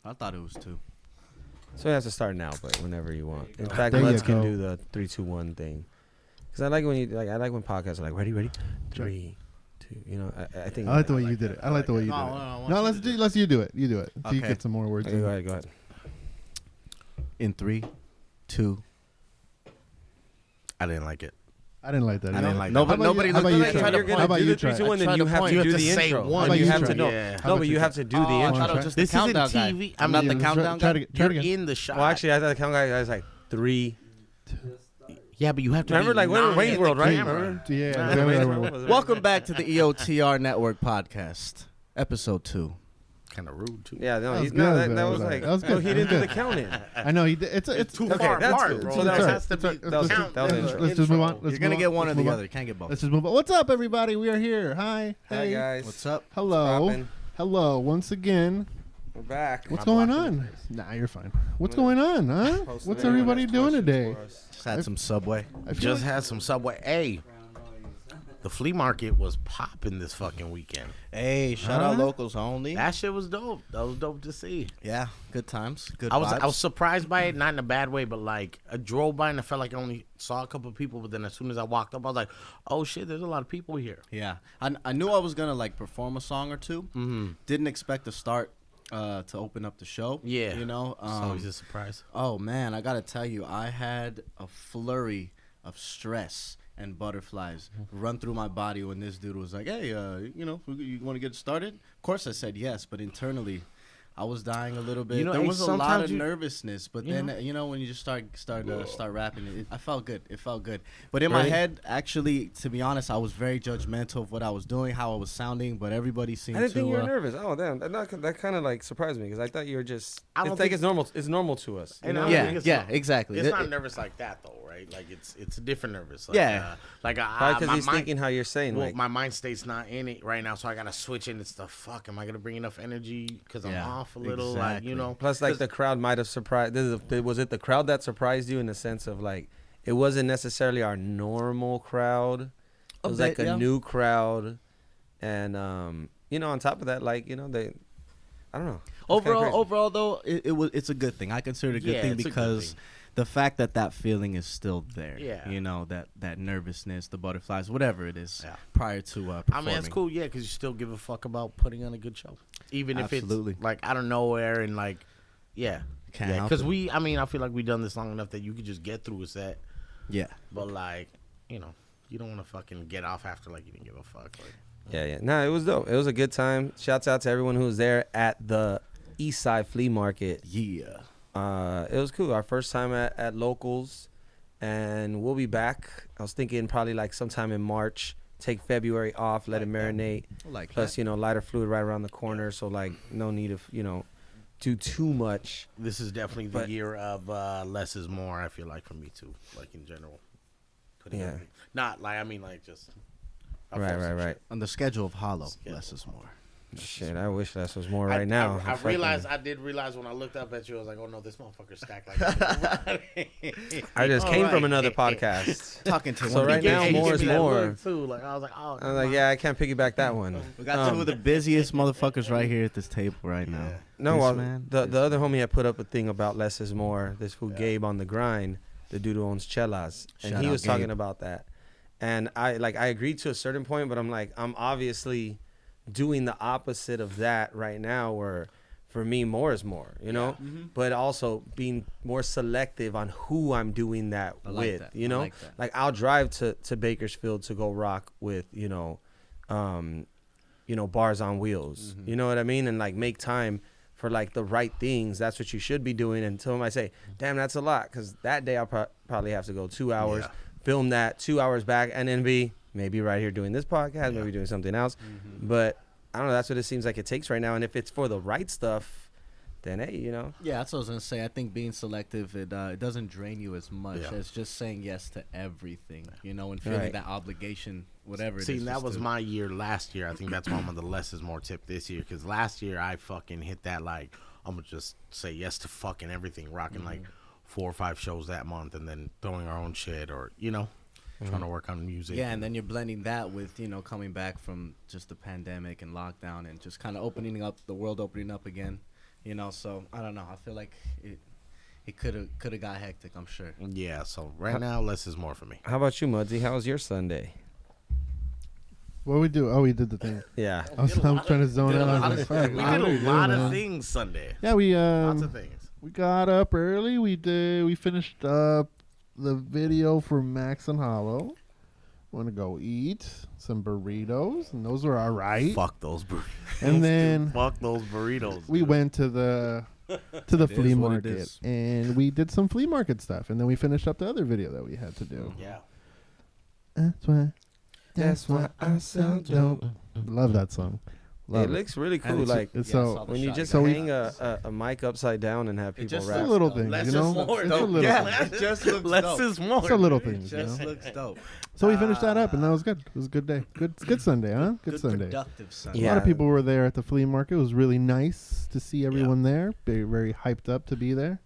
I thought it was 2. So you have to start now, but whenever you want. In fact, There let's you can go. do the 3, 2, 1 thing. Because I like when podcasts are like ready, 3, 2. You know, I think. I like the way you did it. I like the way you did it. No, let's you do it. You do it. So you Okay. get some more words. Okay, in. go ahead. In 3, 2. I didn't like it. I didn't like that. I didn't like that. Nobody How about looked you at try? me. You're gonna How about do you the 3, try? 2, 1, then I you tried have to to point. do You the have to say intro. one. And you How have about to you know. try? Yeah. No, but you have to do the I intro. thought it was just This the is a countdown guy. TV. I'm not the countdown try guy. to try You're again. in the shot. Well, actually, I thought the count guy was like 3. Yeah, but you have to. Remember, be like non Wayne's in World, the right? camera. Remember? Yeah. Welcome back to the EOTR Network Podcast, episode 2. Kind of rude too. Yeah, no, That was that good, was though. like. That was No, good. he That didn't was do the good. count in. I know he did. It's Too Okay, far that's apart, good. bro. So There that's has to be right. the Let's- count. that was in the intro. Let's just move on. intro. Let's You're going to move get on. one or Let's the move other. on. You can't get both. Let's just move on. What's up, everybody? We are here. Hi. Hi Hey. guys. What's up? Hello. Poppin'. Hello. Once again. We're back. What's I'm going blocking on? the Nah, you're fine. What's I'm going on, huh? Post What's it. everybody Anyone doing has today? questions for us? Just had some Subway. I feel Just like- had some Subway. Hey, the flea market was popping this fucking weekend. Hey, shout out locals only. That shit was dope. That was dope to see. Yeah, good times. Good I vibes. was surprised by it, not in a bad way, but like I drove by and I felt like I only saw a couple of people. But then as soon as I walked up, I was like, "Oh shit, there's a lot of people here." Yeah, I knew I was gonna like perform a song or two. Mm-hmm. Didn't expect to start to open up the show. Yeah, you know. It's always a surprise. Oh man, I gotta tell you, I had a flurry of stress and butterflies run through my body when this dude was like, "Hey, you know, you want to get started?" Of course, I said yes, but internally, I was dying a little bit. You know, there hey, was a lot sometimes of you- nervousness, but you then know? you know when you just start rapping, I felt good. It felt good. But in my Really? head, actually, to be honest, I was very judgmental of what I was doing, how I was sounding. But everybody seemed I didn't think to. you were nervous. Oh damn, that kind of like surprised me because I thought you were just. I don't It's like think- it's normal. It's normal to us. You And know? I don't think it's yeah, not- exactly. It's It- not it- nervous like that though, right? Like it's a different nervous. Like, Yeah. Like Probably because my he's mind- thinking how you're saying. Well, Like, my mind state's not in it right now, so I gotta switch into stuff. Fuck, am I gonna bring enough energy? Because I'm Yeah, off a little, like you exactly. know. plus, like 'cause- the crowd might have surprised. Was it the crowd that surprised you in the sense of like it wasn't necessarily our normal crowd. It A was bit, like a yeah. new crowd, and you know, on top of that, like you know, I don't know. It's kinda crazy. Overall though, it's a good thing. I consider it a good Yeah, thing it's a good because thing. the fact that feeling is still there. Yeah. You know, that nervousness, the butterflies, whatever it is, Yeah. prior to performing. I mean, it's cool, yeah, because you still give a fuck about putting on a good show, even if Absolutely. it's like out of nowhere and like, yeah, Can't yeah. help Because it. I mean, I feel like we've done this long enough that you could just get through a set, Yeah. but like, you know, you don't want to fucking get off after like you didn't give a fuck. Like, Yeah. No, it was dope. It was a good time. Shouts out to everyone who was there at the Eastside Flea Market. Yeah. It was cool. Our first time at Locals, and we'll be back. I was thinking probably like sometime in March. Take February off, let it marinate. Like Plus, you know, lighter fluid right around the corner, so like no need of do too much. this is definitely the But- year of less is more. I feel like for me too, like in general. Putting Yeah. everything- Not like I mean like just. I Right, feel some right. shit. on the schedule of Hollow, Schedule less is more. Shit, I wish less was more right now. I Fucking- realized. I did realize when I looked up at you, I was like, "Oh no, this motherfucker stacked like that." I just came from Alright. another podcast. Talking to So one right of the now, Hey, you more gave is me that more. look, too. Like I was like, "Oh." I was like, yeah, I can't piggyback that one. We got two of the busiest motherfuckers right here at this table right now. Yeah. No, This well, man, the this other homie had put up a thing about less is more. This fool Gabe on the grind, the dude who owns Chelas, and Shout he out was talking Gabe. about that. And I agreed to a certain point, but I'm like, I'm obviously doing the opposite of that right now, where for me more is more, you know, but also being more selective on who I'm doing that I like with, that. you I know, like that. like I'll drive to Bakersfield to go rock with, Bars on Wheels, you know what I mean? And like make time for like the right things. That's what you should be doing. And someone might say, damn, that's a lot. Cause that day I'll probably have to go 2 hours, film that 2 hours back, and then be maybe right here doing this podcast, maybe doing something else. But I don't know. That's what it seems like it takes right now. And if it's for the right stuff, then hey, you know. Yeah, that's what I was gonna say. I think being selective, it doesn't drain you as much as just saying yes to everything, you know, and feeling Right. that obligation, whatever it See, is. that just was to- my year last year. I think that's why I'm on the less is more tip this year. Because last year I fucking hit that like I'm gonna just say yes to fucking everything, rocking like 4 or 5 shows that month, and then throwing our own shit or trying to work on music. Yeah, and then you're blending that with, coming back from just the pandemic and lockdown and just kind of opening up, the world opening up again. You know, so I don't know. I feel like it could have got hectic. I'm sure. Yeah. So right now, less is more for me. How about you, Mudzy? How was your Sunday? What we do? Oh, we did the thing. Yeah. I'm trying to zone out. We did a lot of things Sunday. Yeah, we Lots of things. we got up early. We finished up the video for Macks and Hollow. Want to go eat some burritos, and those were all right. Fuck those burritos. And then fuck those burritos. we went to the flea market, and we did some flea market stuff, and then we finished up the other video that we had to do. Yeah. That's why I sound dope. Love that song. Love It looks really cool. it's- Like It's Yeah, I so saw the when you shot. just So hang a mic upside down and have people just it's rap. a little dope. thing, Less you know. is more. It's a little Yeah. thing. It just looks Less dope. is more. It's a little dude. thing, you Just know. looks dope. So we finished that up, and that was good. It was a good day. Good Sunday, huh? Good Sunday. productive Sunday. A Yeah. lot of people were there at the flea market. It was really nice to see everyone there. Very, very hyped up to be there.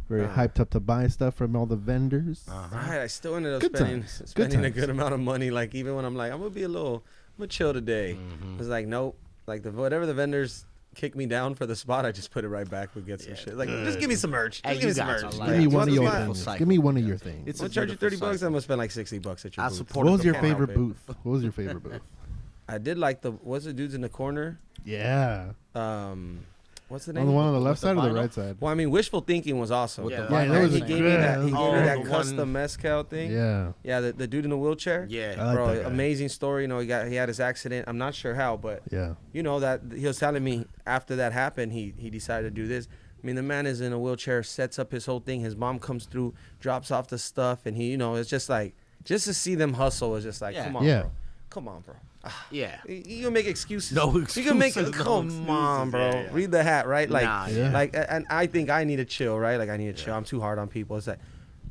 Very hyped up to buy stuff from all the vendors. Right, I still ended up Good spending times. Good spending a times. good amount of money. Like even when I'm like, I'm gonna chill today. It's like nope. Like whatever the vendors kick me down for the spot, I just put it right back. We get some shit. Like just give me some merch. Hey, Just give me you some got merch. some. Give me It's one of a your beautiful things. cycle. Give me one of your things. It's I'll a charge you beautiful $30. I'm cycle. gonna spend like $60 at your I booth. support What was the your can't help favorite it. booth? What was your favorite booth? I did like what's the dudes in the corner? Yeah. What's the On name? the one on the left the side or the vinyl? right side? Well, I mean, wishful thinking was awesome. Yeah, Yeah, that was he gave me that. He good. gave me that Oh, the custom one- Mescal thing. Yeah. Yeah, the dude in the wheelchair. Yeah. I like Bro, that guy. amazing story. You know, he had his accident. I'm not sure how, but Yeah. you know that he was telling me after that happened, he decided to do this. I mean, the man is in a wheelchair, sets up his whole thing. His mom comes through, drops off the stuff, and he, you know, it's just like just to see them hustle is just like, Yeah. come on, Yeah. bro, come on, bro. Yeah. You gonna make excuses? No You can make excuses, no come on, excuses. bro. Yeah, yeah. Read the hat, right? Like, Nah, yeah. like, and I think I need to chill, right? Like, I need to chill. I'm too hard on people. It's like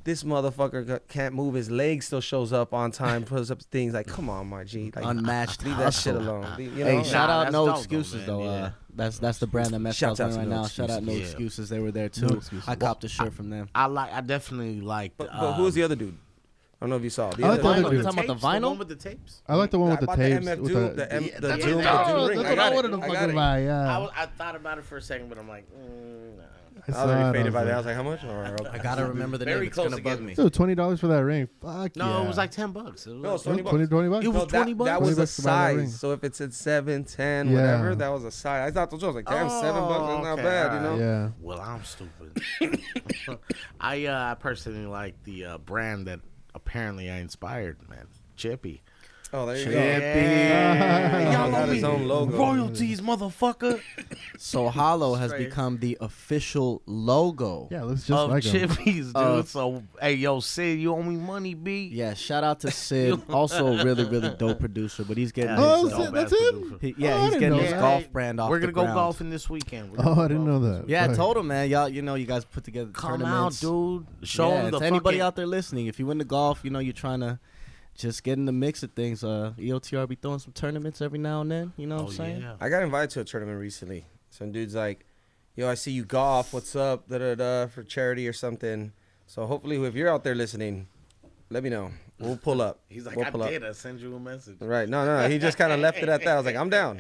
this motherfucker can't move his leg, still shows up on time, puts up things. Like, come on, my G. Like, Unmatched leave that shit hustle. alone. You know? Hey, Like, shout out that's No dope, though, Excuses man. though. Yeah. That's the brand that Mescal's Shouts out wearing to right No now. Shout out No Excuses. Yeah. Excuses. They were there too. No Excuses. I copped a shirt from them. I definitely like. but who was the other dude? I don't know if you saw. I like the other Vinyl, dude. the Talking about the tapes? The vinyl? one with the tapes. I like the one with I the bought tapes. the MF with Doom, the, the that's Doom, it. the oh, Doom that's ring. what I wanted to fucking buy. Yeah. I thought about it for a second, but I'm like, nah. I I saw was it, already faded by was that. I like, was like, how much? Or, I gotta remember the Very name. It's close gonna to bug getting me. Dude, $20 for that ring. Fuck No, yeah. it was like $10. It was No, like, it's 20 bucks. 20 bucks. It was No, 20 bucks? That was 20 a bucks to buy that ring. size. So if it said 7, 10, Yeah. whatever, that was a size. I thought those. I was like, damn, $7 is not okay, bad, you know? alright. Yeah. Well, I'm stupid. I personally like the brand that apparently I inspired, man. Chippy. Oh, there you go. Yeah. Y'all got his own logo. Royalties, motherfucker. So Hollow has Straight. become the official logo. Yeah, it looks just Of like him. Chippies, dude. Of- So, hey, yo, Sid, you owe me money, B. Yeah, shout out to Sid, also a really, really dope producer, but he's getting Oh, his, Sid, dope that's ass him? producer. he- Oh, yeah, I he's didn't getting know his that. golf brand off We're the gonna go ground. golfing this weekend. We're Oh, gonna I didn't go know golfing. that. Yeah, Go I ahead. told him, man. Y'all, you guys put together Come out, tournaments. dude. Show Yeah, them the to anybody fucking... out there listening, if you into golf, you're trying to just get in the mix of things. EOTR be throwing some tournaments every now and then. You know what I'm saying? Yeah. I got invited to a tournament recently. Some dude's like, yo, I see you golf. What's up? Da-da-da, for charity or something. So hopefully if you're out there listening, let me know. We'll pull up. He's like, We'll I pull up. did. I sent you a message. Right. No. He just kind of left it at that. I was like, I'm down.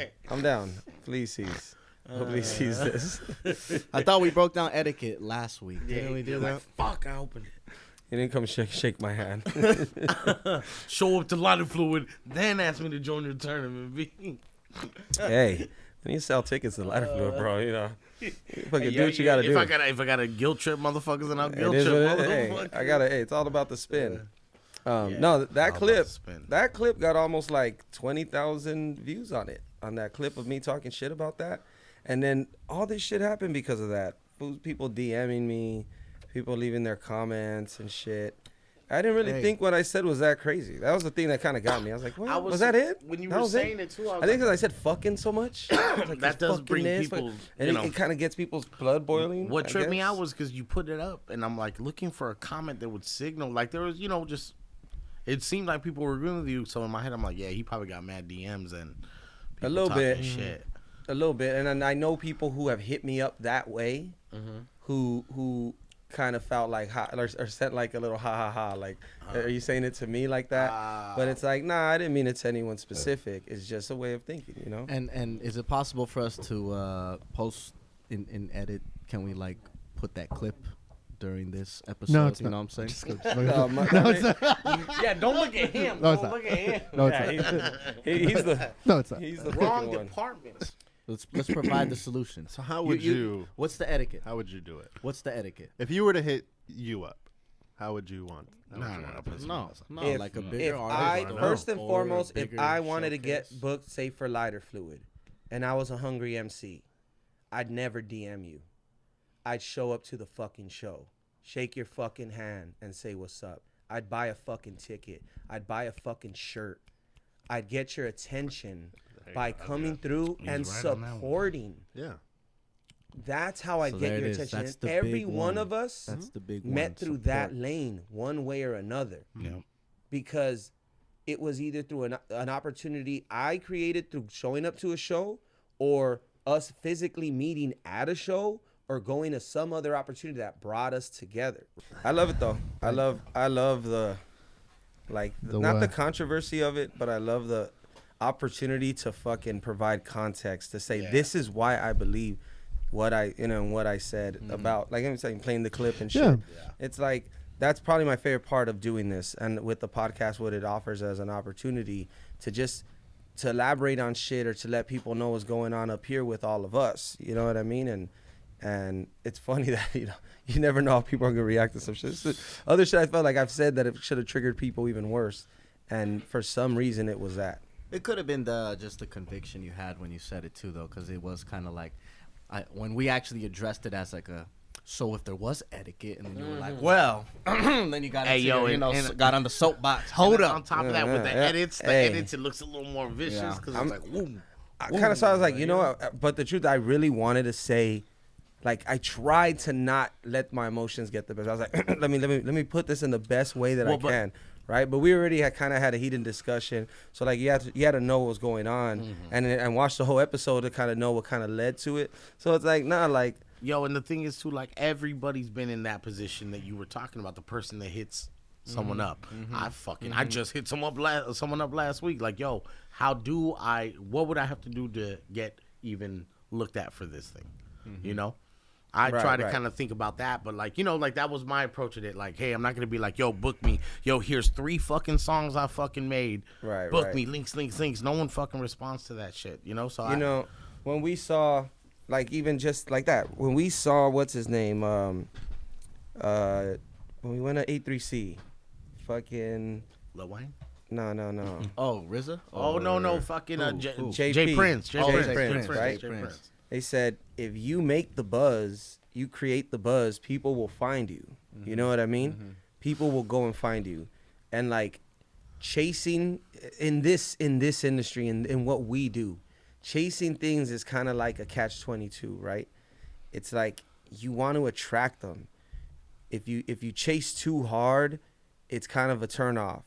Please sees. Hopefully he sees this. I thought we broke down etiquette last week. Yeah, Didn't we do like, that? fuck, I opened it. He didn't come shake my hand. Show up to lighter fluid, then ask me to join your tournament, B. Hey, when you sell tickets to lighter fluid, bro, you know. Fucking do Yeah, what you gotta if do. If I gotta guilt trip motherfuckers, then I'll It guilt is trip what it is. motherfuckers. Hey, it's all about the spin. Yeah, No, that all clip, about the spin. that clip got almost like 20,000 views on it. On that clip of me talking shit about that, and then all this shit happened because of that. People DMing me, people leaving their comments and shit. I didn't really think what I said was that crazy. That was the thing that kind of got me. I was like, what? Was that it? When you That were was saying it too, I think because I said fucking so much. Like, that does fucking bring this, people, and you know. it kind of gets people's blood boiling. What I tripped me guess. out was because you put it up, and I'm like looking for a comment that would signal, like there was, just. It seemed like people were agreeing with you, so in my head I'm like, yeah, he probably got mad DMs and people A little talking bit. shit. A little bit, and then I know people who have hit me up that way, who kind of felt like or sent like a little ha, like, are you saying it to me like that? But it's like, nah, I didn't mean it to anyone specific. It's just a way of thinking, you know. And is it possible for us to post in edit, can we like put that clip during this episode? No, it's you not. know what I'm saying? No, it's not. Yeah, don't look at him. No, it's Don't not. look at him. No, it's Yeah, not. he's the No, it's not. he's the Wrong fucking one. department. Let's provide the solution. So how would you? What's the etiquette? How would you do it? What's the etiquette? If you were to hit you up, how would you want? How would you want it? No, If- like a If bigger I artist. first and or a foremost, if bigger I wanted to showcase. get booked, say for lighter fluid, and I was a hungry MC, I'd never DM you. I'd show up to the fucking show, shake your fucking hand, and say what's up. I'd buy a fucking ticket. I'd buy a fucking shirt. I'd get your attention by coming through and right on that one. supporting. Yeah. That's how I So get there your it is. attention. That's And the every big one one. of us That's the big met one. through Support. that lane one way or another. Yeah. Because it was either through an opportunity I created through showing up to a show, or us physically meeting at a show, or going to some other opportunity that brought us together. I love it though. I love the The not the what? controversy of it, but I love the opportunity to fucking provide context to say Yeah. this is why I believe what I said about, like I'm saying, playing the clip and shit. Yeah. It's like that's probably my favorite part of doing this, and with the podcast, what it offers as an opportunity to just to elaborate on shit or to let people know what's going on up here with all of us. You know what I mean? And it's funny that you never know how people are gonna react to some shit. Other shit I felt like I've said that it should have triggered people even worse, and for some reason it was that. It could have been just the conviction you had when you said it too, though, because it was kind of like when we actually addressed it as like a. So if there was etiquette, and then you were like, well, then you got got on the soapbox. Hold up. On top of that, with the Yeah. edits, Hey. it looks a little more vicious Yeah. because it's like, woo. I kind of saw. I was like, you know what? But the truth, I really wanted to say, like, I tried to not let my emotions get the best. I was like, let me put this in the best way that I can, right? But we already had kind of had a heated discussion, so like you had to know what was going on, and watch the whole episode to kind of know what kind of led to it. So it's like, nah, like. Yo, and the thing is too, like, everybody's been in that position that you were talking about, the person that hits someone up. I just hit someone up last week. Like, yo, what would I have to do to get even looked at for this thing? You know? I try to kind of think about that, but like, like that was my approach with it. Like, hey, I'm not gonna be like, yo, book me. Yo, here's 3 fucking songs I fucking made. Right. Book me, links. No one fucking responds to that shit. So when we saw, like, even just like that, when we saw what's his name, when we went to A3C, fucking Lil Wayne. no. Oh, RZA? Oh no, fucking Who? JP. Prince. Jay Prince, right? Jay Prince. They said, if you make the buzz, you create the buzz, people will find you. You know what I mean? People will go and find you. And like chasing in this industry and in what we do, chasing things is kind of like a catch-22, right? It's like you want to attract them. If you chase too hard, it's kind of a turnoff.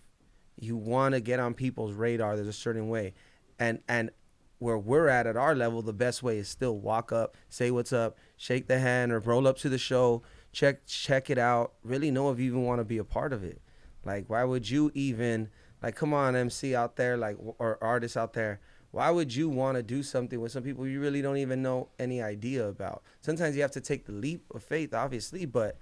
You want to get on people's radar. There's a certain way. And where we're at our level, the best way is still walk up, say what's up, shake the hand, or roll up to the show, check it out, really know if you even want to be a part of it. Like, why would you even, like, come on, MC out there, like, or artists out there, why would you want to do something with some people you really don't even know any idea about? Sometimes you have to take the leap of faith, obviously, but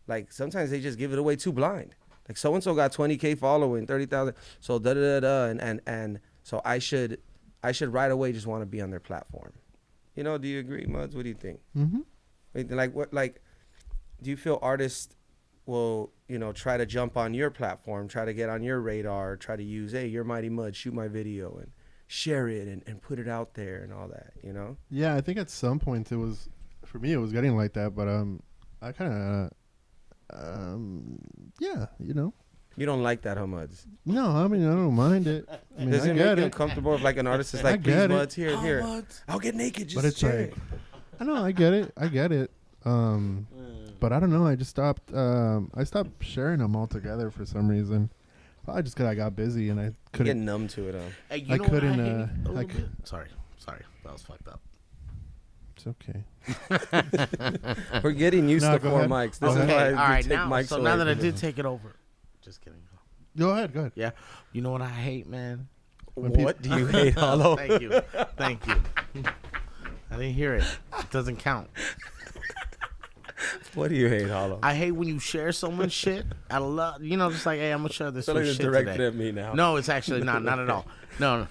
like sometimes they just give it away too blind. Like, so-and-so got 20K following, 30,000, so and so I should right away just want to be on their platform. Do you agree, Muds? What do you think? Like, do you feel artists will, try to jump on your platform, try to get on your radar, try to use, hey, you're Mighty Mud, shoot my video and share it and put it out there and all that, Yeah, I think at some point it was, for me, it was getting like that, but I kind of, yeah, You don't like that, huh, Muds? No, I mean, I don't mind it. I mean, Does I it get make you it. uncomfortable if like an artist is like, I please, get it. Muds, here. I'll get naked, just But it's share like, it. I know, I get it. But I don't know, I just stopped, I stopped sharing them altogether for some reason. Probably just because I got busy and I You get couldn't. numb to it, huh? Hey, you I know what couldn't, hate I a little c- bit? Sorry, that was fucked up. It's okay. We're getting used No, to go 4 ahead. mics. This Go is ahead. why All we right, take now mics so away now that I from did them. take it over, just kidding. Go ahead. Yeah, you know what I hate, man? What do you hate, Hollow? Thank you. I didn't hear it. It doesn't count. What do you hate, Hollow? I hate when you share someone's shit. I love, just like, hey, I'm gonna share this feel like shit it's directed today. at me now. No, it's actually not at all. No.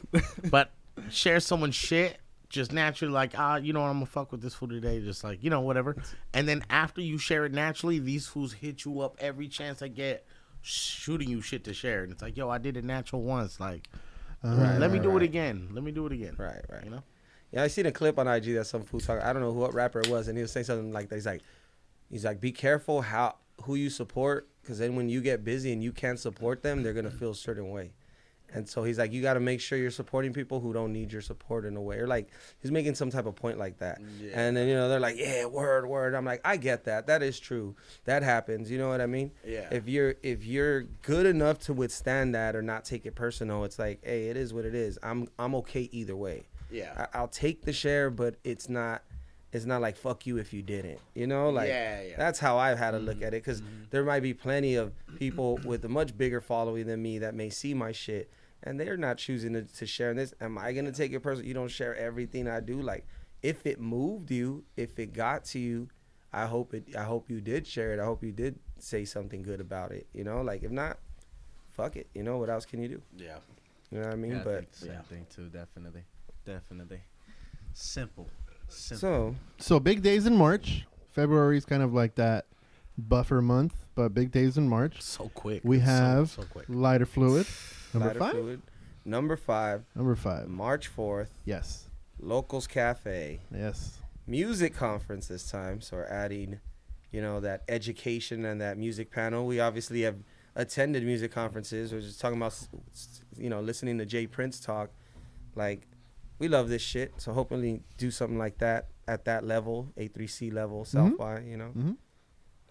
But share someone's shit just naturally, like, I'm gonna fuck with this fool today, just like, whatever. And then after you share it naturally, these fools hit you up every chance they get, shooting you shit to share. And it's like, yo, I did it natural once, like, let me do it again. Let me do it again. Right. Yeah, I seen a clip on IG that some fool talk. I don't know what rapper it was, and he was saying something like that. He's like, be careful who you support, because then when you get busy and you can't support them, they're gonna feel a certain way. And so he's like, you got to make sure you're supporting people who don't need your support in a way. Or like, he's making some type of point like that. Yeah. And then, they're like, yeah, word. I'm like, I get that. That is true. That happens. You know what I mean? Yeah. If you're good enough to withstand that or not take it personal, it's like, hey, it is what it is. I'm okay either way. Yeah. I'll take the share, but it's not like fuck you if you didn't. Like, that's how I've had to look at it, because there might be plenty of people with a much bigger following than me that may see my shit, and they're not choosing to share this. Am I going to take it personal? You don't share everything I do. Like, if it moved you, if it got to you, I hope you did share it. I hope you did say something good about it. Like, if not, fuck it. What else can you do? Yeah. You know what I mean? Yeah, I but think the same thing too. Definitely. Simple. So big days in March. February is kind of like that buffer month, but big days in March. So quick. We It's have so quick. lighter fluid. Lighter Fluid. Number 5. Number 5. March 4th. Yes. Locals Cafe. Yes. Music conference this time. So we're adding, that education and that music panel. We obviously have attended music conferences. We're just talking about, listening to Jay Prince talk. Like, we love this shit. So hopefully do something like that at that level, A3C level, South by,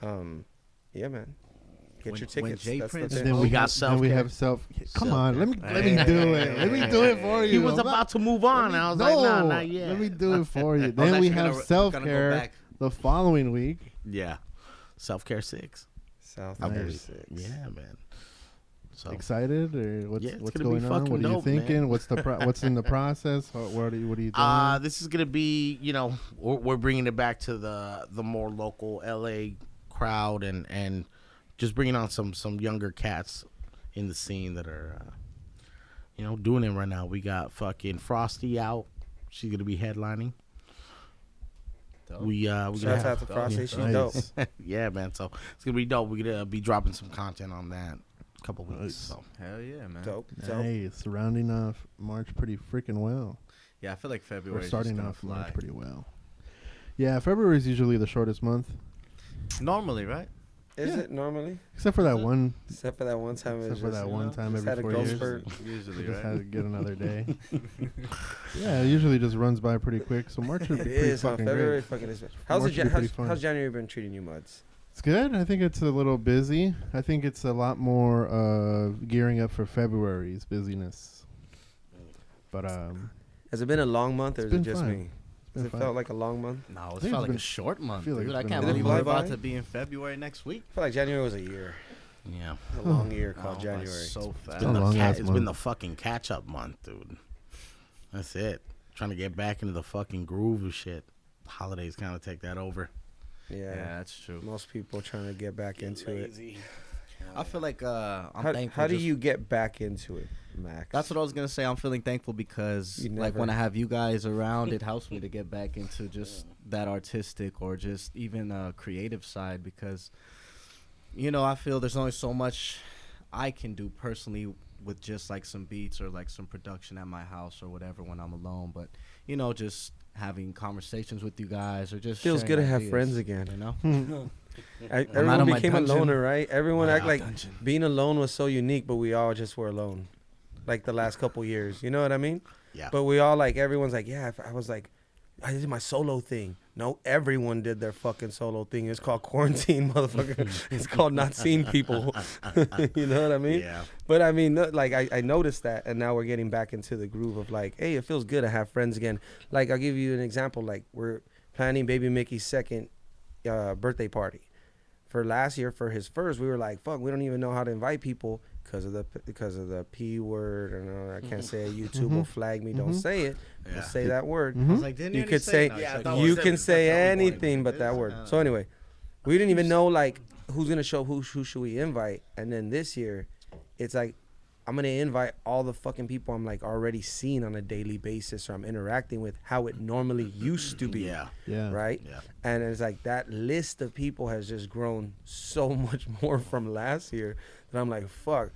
Yeah, man. Get your tickets. Jay That's Prince- the And thing. then we got self-care. we have self. Come on, let me do it. Let me Hey. do it for you. He was I'm about not- to move on. I was no, like, nah, not yet. let me do it for you. I was Then we actually have gonna self go care back. the following week. Yeah. Self-care 6. South Nice. by 6. Yeah, man. So Excited or what's Yeah, it's what's gonna be going on? fucking What are you dope, thinking? man. What's in the process? What are you doing? this is gonna be, we're bringing it back to the more local LA crowd and just bringing on some younger cats in the scene that are, doing it right now. We got fucking Frosty out. She's gonna be headlining. Dope. We Shouts gonna out have, to Frosty. Nice. She's dope. yeah, man. So it's gonna be dope. We're gonna be dropping some content on that in a couple weeks. Nice. So Hell yeah, man. Dope. Nice. Rounding off March pretty freaking well. Yeah, I feel like February We're is starting just gonna off fly. March pretty well. Yeah, February is usually the shortest month, Normally, right? Is Yeah. it normally? except for that one. Except for that one time. Except for that one time just every had a 4 growth years. spurt. Usually, We just right? had to get another day. Yeah, it usually just runs by pretty quick. So March would It be pretty is, huh? fucking February great. fucking is. March would be pretty fun. How's January been treating you, Muds? It's good. I think it's a little busy. I think it's a lot more gearing up for February's busyness. But Has it been a long month, or It's is it been just fine. me? been Has it fine. felt like a long month? No, think it it's felt like been- a short month, feel like dude. it's I been can't a believe long we're month. about to be in February next week. I feel like January was a year. yeah. A long year called Oh, January. so It's fast. a been, long ass it's been month. the fucking catch up month, dude. That's it. Trying to get back into the fucking groove of shit. Holidays kind of take that over. Yeah. Yeah, that's true. Most people trying to get back into it. I feel like I'm thankful. How do just- you get back into it, Max? That's what I was gonna say. I'm feeling thankful because, You like, when never- I have you guys around, it helps me to get back into just that artistic or just even creative side. Because, I feel there's only so much I can do personally with just like some beats or like some production at my house or whatever when I'm alone. But just having conversations with you guys or just Feels sharing good to have ideas, friends again. You know, Hmm. Everyone of my became a dungeon. loner, right? Everyone Wow, act like dungeon. being alone was so unique, but we all just were alone, like the last couple years. You know what I mean? Yeah. But we all everyone's like, yeah. I was like, I did my solo thing. No, everyone did their fucking solo thing. It's called quarantine, motherfucker. It's called not seeing people. You know what I mean? Yeah. But I mean, I noticed that, and now we're getting back into the groove of like, hey, it feels good to have friends again. Like, I'll give you an example. Like, we're planning Baby Mickey's second birthday party. For last year, for his first, we were like, fuck, we don't even know how to invite people. because of the P word, or I can't say it. YouTube will flag me. Don't say it. Yeah. Don't say that word. I was like, didn't You could say No, it's like, you can say anything but that word. So anyway, we didn't even know like who's gonna show who should we invite, and then this year, it's like I'm gonna invite all the fucking people I'm like already seeing on a daily basis, or I'm interacting with how it normally used to be. Yeah. Right. Yeah. And it's like that list of people has just grown so much more from last year that I'm like, fuck,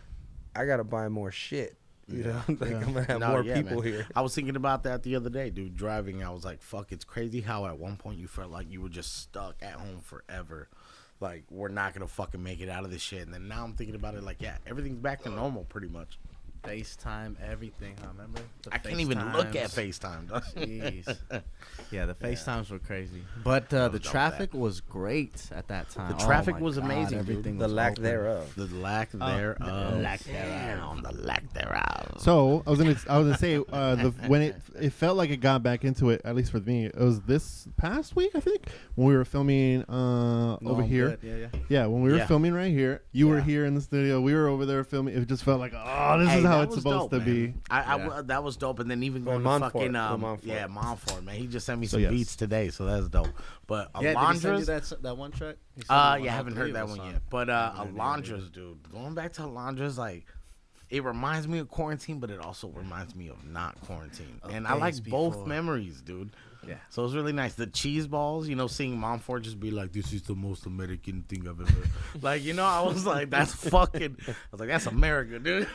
I gotta buy more shit. You know, like I'm gonna have more people here. I was thinking about that the other day, dude. Driving, I was like, fuck, it's crazy how at one point you felt like you were just stuck at home forever. Like, we're not going to fucking make it out of this shit. And then now I'm thinking about it like, yeah, everything's back to normal pretty much. FaceTime, everything, huh? Remember? I can't even look at FaceTime. Jeez. Yeah, the FaceTimes were crazy. But the traffic was great at that time. The traffic my was God, amazing, everything dude. was The lack open. thereof. The lack thereof. The lack thereof. So I was gonna say when it felt like it got back into it, at least for me. It was this past week, I think, when we were filming No, over I'm here. good. Yeah. Yeah, when we were Yeah. filming right here, you were Yeah. here in the studio. We were over there filming. It just felt like, oh, this is how it's supposed to be. That was dope. And then even Well, going to Montfort, fucking Montfort. Montfort, man. He just sent me So, some yes. beats today, so that's dope. But Yeah, did he send you Alondra's, that one track? He sent me yeah, one, I all haven't three heard of that us one on. yet. But I haven't Alondra's, dude. Going back to Alondra's, like, it reminds me of quarantine, but it also reminds me of not quarantine. Of And I like days both before. memories, dude. Yeah. So it's really nice. The cheese balls, seeing Montfort just be like, this is the most American thing I've ever. Like, I was like, that's fucking. I was like, that's America, dude.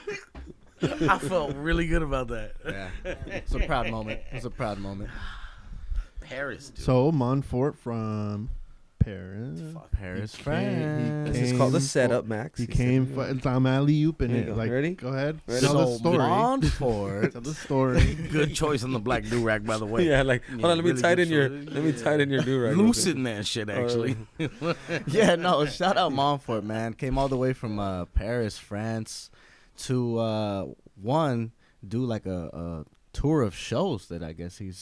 I felt really good about that. Yeah. It's a proud moment. It's a proud moment. Paris, dude. So Montfort from Paris. Paris, He France. This is called the came setup, Max. He came. I'm alley-ooping Yeah. it. Like, Ready? go ahead. Ready? Tell the So story. Montfort. Tell the story. Good choice on the black do-rag, by the way. Yeah, like hold on, let me really tighten good your choice. let me tighten your do-rag. Loosen that shit, actually. Yeah, no, shout out Montfort, man. Came all the way from Paris, France to do like a tour of shows that I guess he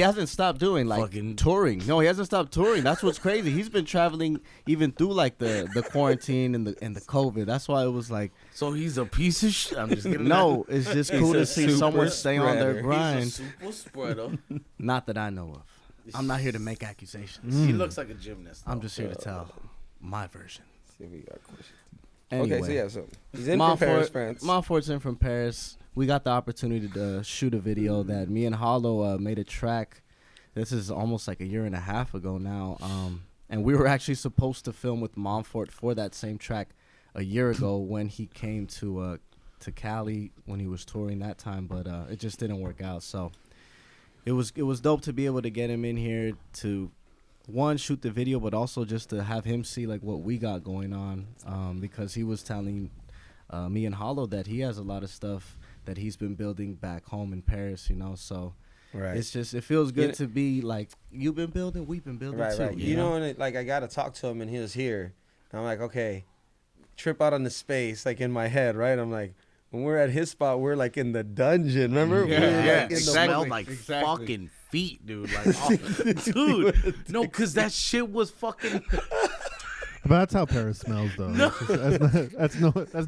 hasn't stopped doing, like Fucking- touring. No, he hasn't stopped touring. That's what's crazy. He's been traveling even through like the quarantine and the COVID. That's why it was like, So he's a piece of shit. I'm just kidding. no, it's just cool a to see someone super stay on their spreader. grind. He's a super spreader. Not that I know of. I'm not here to make accusations. He looks like a gymnast. I'm just here to tell my version. See if we got questions. Anyway, Okay, so yeah, so he's in from Paris, France. Montfort's in from Paris. We got the opportunity to shoot a video that me and Hollow made a track. This is almost like a year and a half ago now. And we were actually supposed to film with Montfort for that same track a year ago when he came to Cali when he was touring that time, but it just didn't work out. So it was dope to be able to get him in here to shoot the video, but also just to have him see like what we got going on, because he was telling me and Hollow that he has a lot of stuff that he's been building back home in Paris, so Right. it's just, it feels good know- to be like, you've been building, we've been building Right, too. right. You know, and like I got to talk to him and he was here. And I'm like, okay, trip out on the space, like in my head, right? I'm like, when we're at his spot, we're like in the dungeon, remember? Yeah, We were, yeah, like, in the It exactly. smelled like exactly. fucking feet, dude. Like, oh, dude, no, because that shit was fucking. But that's how Paris smells, though. No. That's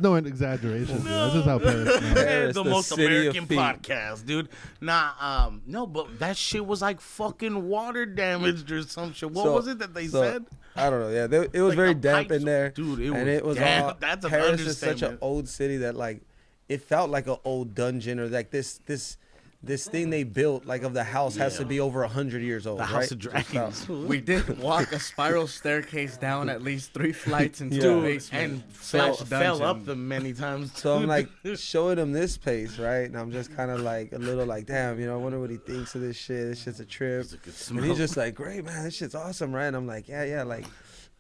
no exaggeration. Dude. That's just how Paris smells. Paris, the the most city of American feet. podcast, dude. No, but that shit was like fucking water damaged or some shit. What So- was it that they so, said? I don't know. Yeah, it was Like very the damp pipes- in there, dude. and it was damn. all. That's an Paris is such an understatement. old city that like it felt like an old dungeon or like this thing they built like of the house has to Yeah. be over 100 years old. The right? House of Just Dragons. felt- We did walk a spiral staircase down at least 3 flights into Yeah. the Dude, basement and slash fell up dungeon. them many times. So I'm dude. like showing him this pace, right? And I'm just kind of like a little like, damn, I wonder what he thinks of this shit. This shit's a trip. It's a good And smell. he's just like, great, man, this shit's awesome, right? And I'm like, yeah, like,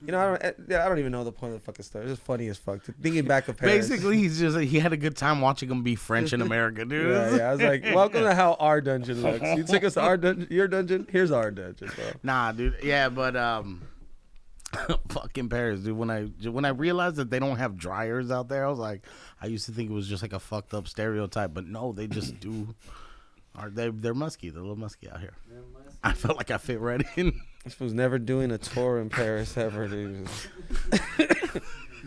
I don't even know the point of the fucking story. It's just funny as fuck. Thinking back of Paris. Basically, he had a good time watching them be French in America, dude. Yeah. I was like, welcome to how our dungeon looks. You took us to our dungeon, your dungeon. Here's our dungeon, bro. Nah, dude. Yeah, but fucking Paris, dude. When I realized that they don't have dryers out there, I was like, I used to think it was just like a fucked up stereotype, but no, they just do. They're musky. They're a little musky out here. I felt like I fit right in. This was never doing a tour in Paris ever, dude.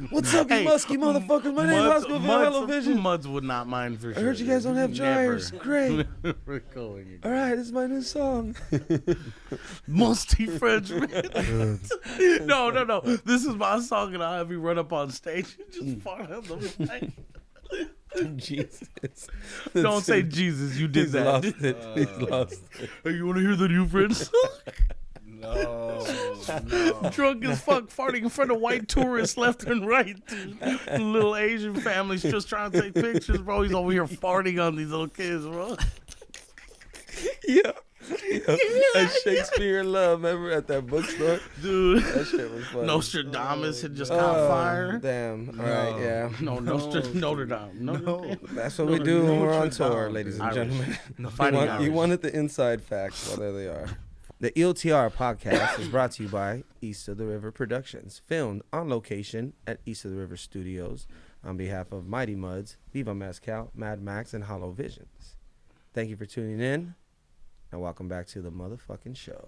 What's up, you musky motherfuckers? My name is Oscar from Hello Vision. Muds would not mind for sure. I heard you guys don't have dryers. Great. We're going. All right, this is my new song. Musty Frenchman. No. This is my song, and I'll have you run up on stage and just fart on the mic. Jesus. Don't say Jesus. You did He's that. lost it. He's lost it. Hey, you want to hear the new Friends song? No. Drunk as fuck, farting in front of white tourists left and right. Dude. Little Asian families just trying to take pictures, bro. He's over here farting on these little kids, bro. Yeah. That Shakespeare in Love, remember at that bookstore? Dude. That shit was funny. Nostradamus had just caught fire. Damn. All right, yeah. No, Notre Dame. No. That's what we do when we're on tour, ladies and Irish. gentlemen. The Fighting You Irish. wanted the inside facts. Well, there they are. The EOTR Podcast is brought to you by East of the River Productions, filmed on location at East of the River Studios on behalf of Mighty Muds, Viva Mescal, Mad Macks, and Hollow Visions. Thank you for tuning in, and welcome back to the motherfucking show.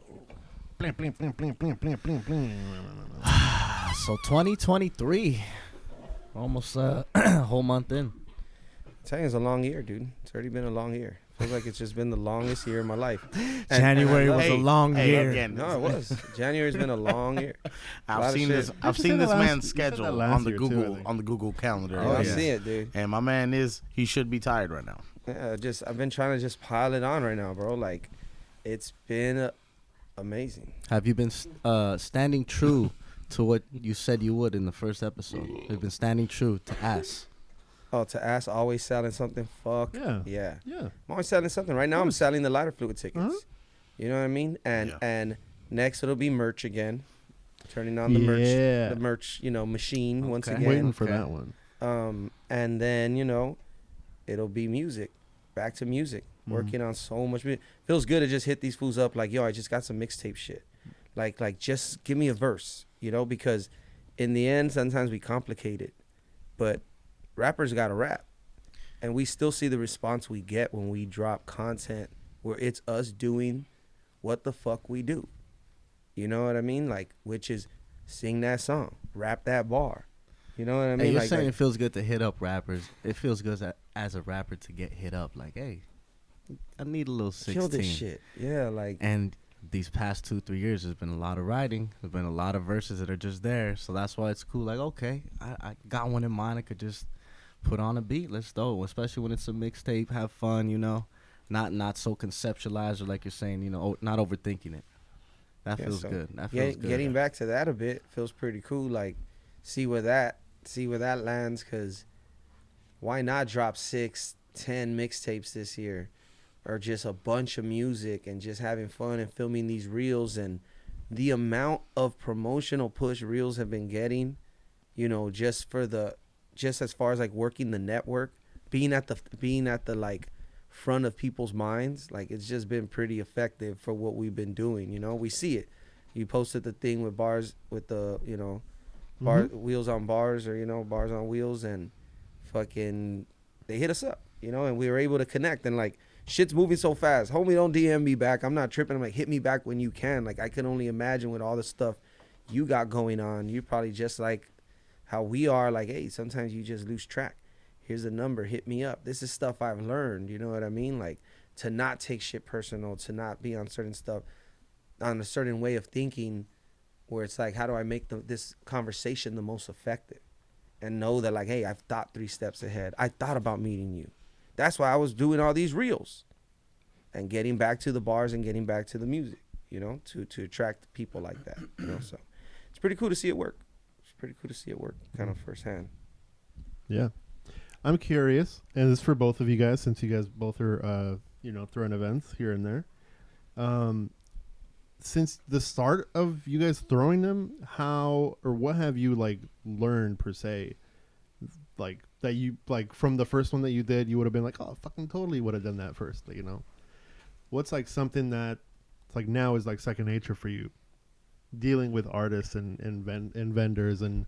So 2023, almost a whole month in. I'm telling you, it's a long year, dude. It's already been a long year. Feels like it's just been the longest year of my life. January was a long year. Again, No, it was. January's been a long year. I've seen shit. this. I've You seen said this that man's last- you said schedule that last on the year too, I Google think. on the Google calendar. Oh, I yeah. see it, dude. And my man he should be tired right now. Yeah, I've been trying to just pile it on right now, bro. Like, it's been amazing. Have you been standing true to what you said you would in the first episode? You've been standing true to ass. Oh, to ask, always selling something? Fuck. Yeah. Yeah. Yeah. I'm always selling something. Right now, I'm selling the lighter fluid tickets. Uh-huh. You know what I mean? And Yeah. and next, it'll be merch again. Turning on the merch, machine once Okay. again. Waiting for Okay. that one. And then, it'll be music. Back to music. Working on so much music. Feels good to just hit these fools up like, yo, I just got some mixtape shit. Like just give me a verse, because in the end, sometimes we complicate it. But rappers gotta rap. And we still see the response we get when we drop content where it's us doing what the fuck we do. You know what I mean? Like, which is sing that song, rap that bar. You know what I mean? Hey, you're like, saying it feels good to hit up rappers. It feels good as a rapper to get hit up. Like, hey, I need a little 16. kill this shit. Yeah, like. And these past 2-3 years, there's been a lot of writing. There's been a lot of verses that are just there. So that's why it's cool. Like, okay, I got one in mind. I could just put on a beat. Let's go. Especially when it's a mixtape. Have fun, Not so conceptualized or like you're saying, not overthinking it. That feels good. That feels good. Getting back to that a bit feels pretty cool. Like, see where that lands. Because why not drop 6-10 mixtapes this year? Or just a bunch of music and just having fun and filming these reels, and the amount of promotional push reels have been getting, just as far as like working the network, being at the like front of people's minds, like it's just been pretty effective for what we've been doing. We see it. You posted the thing with bars with the wheels on bars, or bars on wheels, and fucking they hit us up, and we were able to connect, and like. Shit's moving so fast. Homie, don't DM me back. I'm not tripping. I'm like, hit me back when you can. Like, I can only imagine with all the stuff you got going on. You're probably just like how we are. Like, hey, sometimes you just lose track. Here's the number. Hit me up. This is stuff I've learned. You know what I mean? Like, to not take shit personal, to not be on certain stuff, on a certain way of thinking where it's like, how do I make this conversation the most effective? And know that, like, hey, I've thought 3 steps ahead. I thought about meeting you. That's why I was doing all these reels and getting back to the bars and getting back to the music, to attract people like that, So it's pretty cool to see it work. It's pretty cool to see it work kind of firsthand. Yeah. I'm curious, and this is for both of you guys, since you guys both are, throwing events here and there. Since the start of you guys throwing them, how or what have you like learned per se? Like that you like from the first one that you did, you would have been like, oh, fucking totally would have done that first. What's like something that it's like now is like second nature for you, dealing with artists and vendors and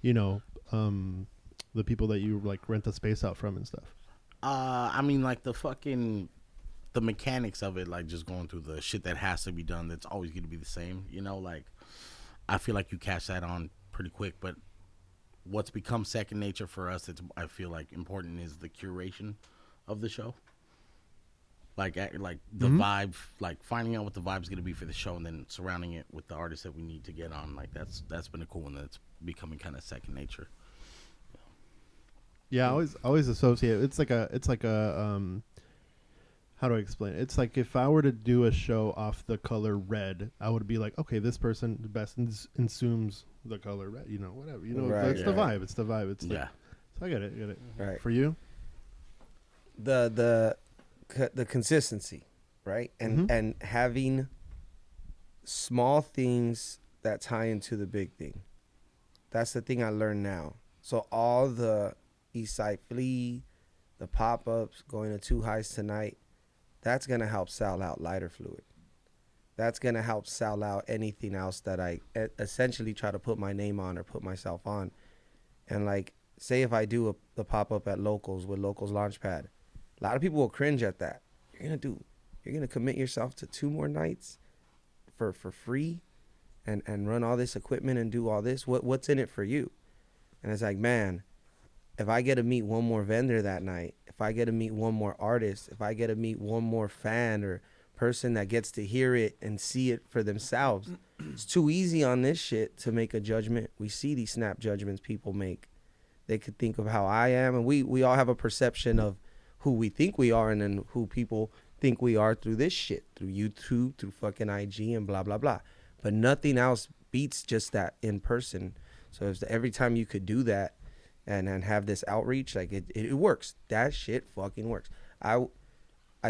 the people that you like rent the space out from and stuff. I mean, like the mechanics of it, like just going through the shit that has to be done. That's always going to be the same, Like I feel like you catch that on pretty quick, but what's become second nature for us, I feel like important is the curation of the show. Like the vibe, like finding out what the vibe's gonna be for the show, and then surrounding it with the artists that we need to get on. Like that's been a cool one. That's becoming kind of second nature. Yeah, I always associate. It's like a how do I explain it? It's like if I were to do a show off the color red, I would be like, okay, this person best assumes the color red. You know, whatever. You know, it's the vibe. It's the vibe. It's so I get it. Right. For you, the consistency, right? And having small things that tie into the big thing. That's the thing I learned now. So all the Eastside Flea, the pop-ups, going to Two Highs tonight, that's going to help sell out Lighter Fluid. That's going to help sell out anything else that I essentially try to put my name on or put myself on. And like, say if I do the pop-up at Locals with Locals Launchpad, a lot of people will cringe at that. You're going to commit yourself to 2 more nights for free and run all this equipment and do all this? What's in it for you? And it's like, man, if I get to meet one more vendor that night, if I get to meet one more artist, if I get to meet one more fan or person that gets to hear it and see it for themselves, it's too easy on this shit to make a judgment. We see these snap judgments people make. They could think of how I am, and we all have a perception of who we think we are and then who people think we are through this shit, through YouTube, through fucking IG and blah, blah, blah. But nothing else beats just that in person. So if every time you could do that and have this outreach, like it works. That shit fucking works. I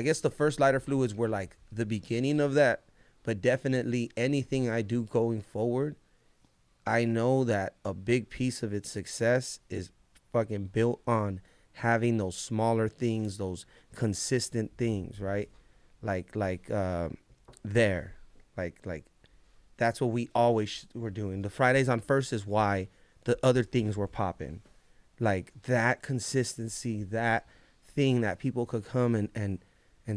guess the first Lighter Fluids were like the beginning of that, but definitely anything I do going forward, I know that a big piece of its success is fucking built on having those smaller things, those consistent things, right? Like that's what we always were doing. The Fridays on First is why the other things were popping. Like that consistency, that thing that people could come and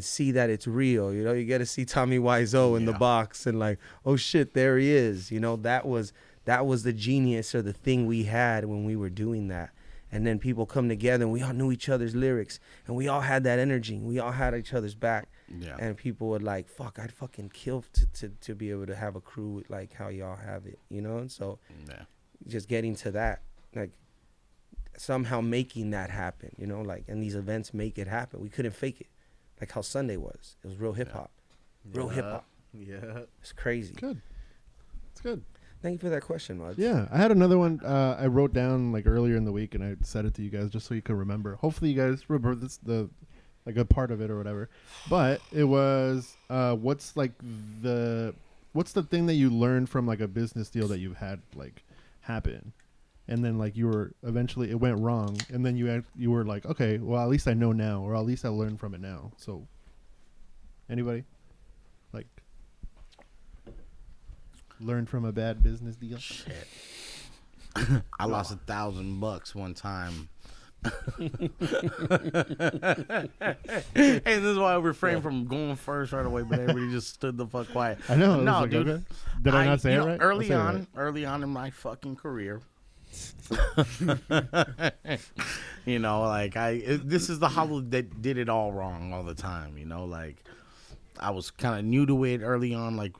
see that it's real. You know, you get to see Tommy Wiseau in the box and like, oh shit, there he is. You know, that was the genius or the thing we had when we were doing that. And then people come together and we all knew each other's lyrics and we all had that energy. We all had each other's back. Yeah. And people would like, fuck, I'd fucking kill to be able to have a crew like how y'all have it, you know? And so just getting to that, like somehow making that happen, you know, like, and these events make it happen. We couldn't fake it. Like how Sunday was. It was real hip hop. Real hip hop. Yeah. It's crazy. good. It's good. Thank you for that question, Mudge. Yeah, I had another one I wrote down like earlier in the week, and I said it to you guys just so you can remember. Hopefully, you guys remember this, like a part of it or whatever. But it was what's the thing that you learned from like a business deal that you've had like happen, and then like you were eventually it went wrong, and then you were like, okay, well at least I know now, or at least I learned from it now. So, anybody like? Learn from a bad business deal? Shit. I lost $1,000 one time. And this is why I refrain from going first right away, but everybody just stood the fuck quiet. I know. No, like, dude. Okay. Did I not say it right? Early on in my fucking career, you know, like this is the hollow that did it all wrong all the time, you know, like I was kind of new to it early on, like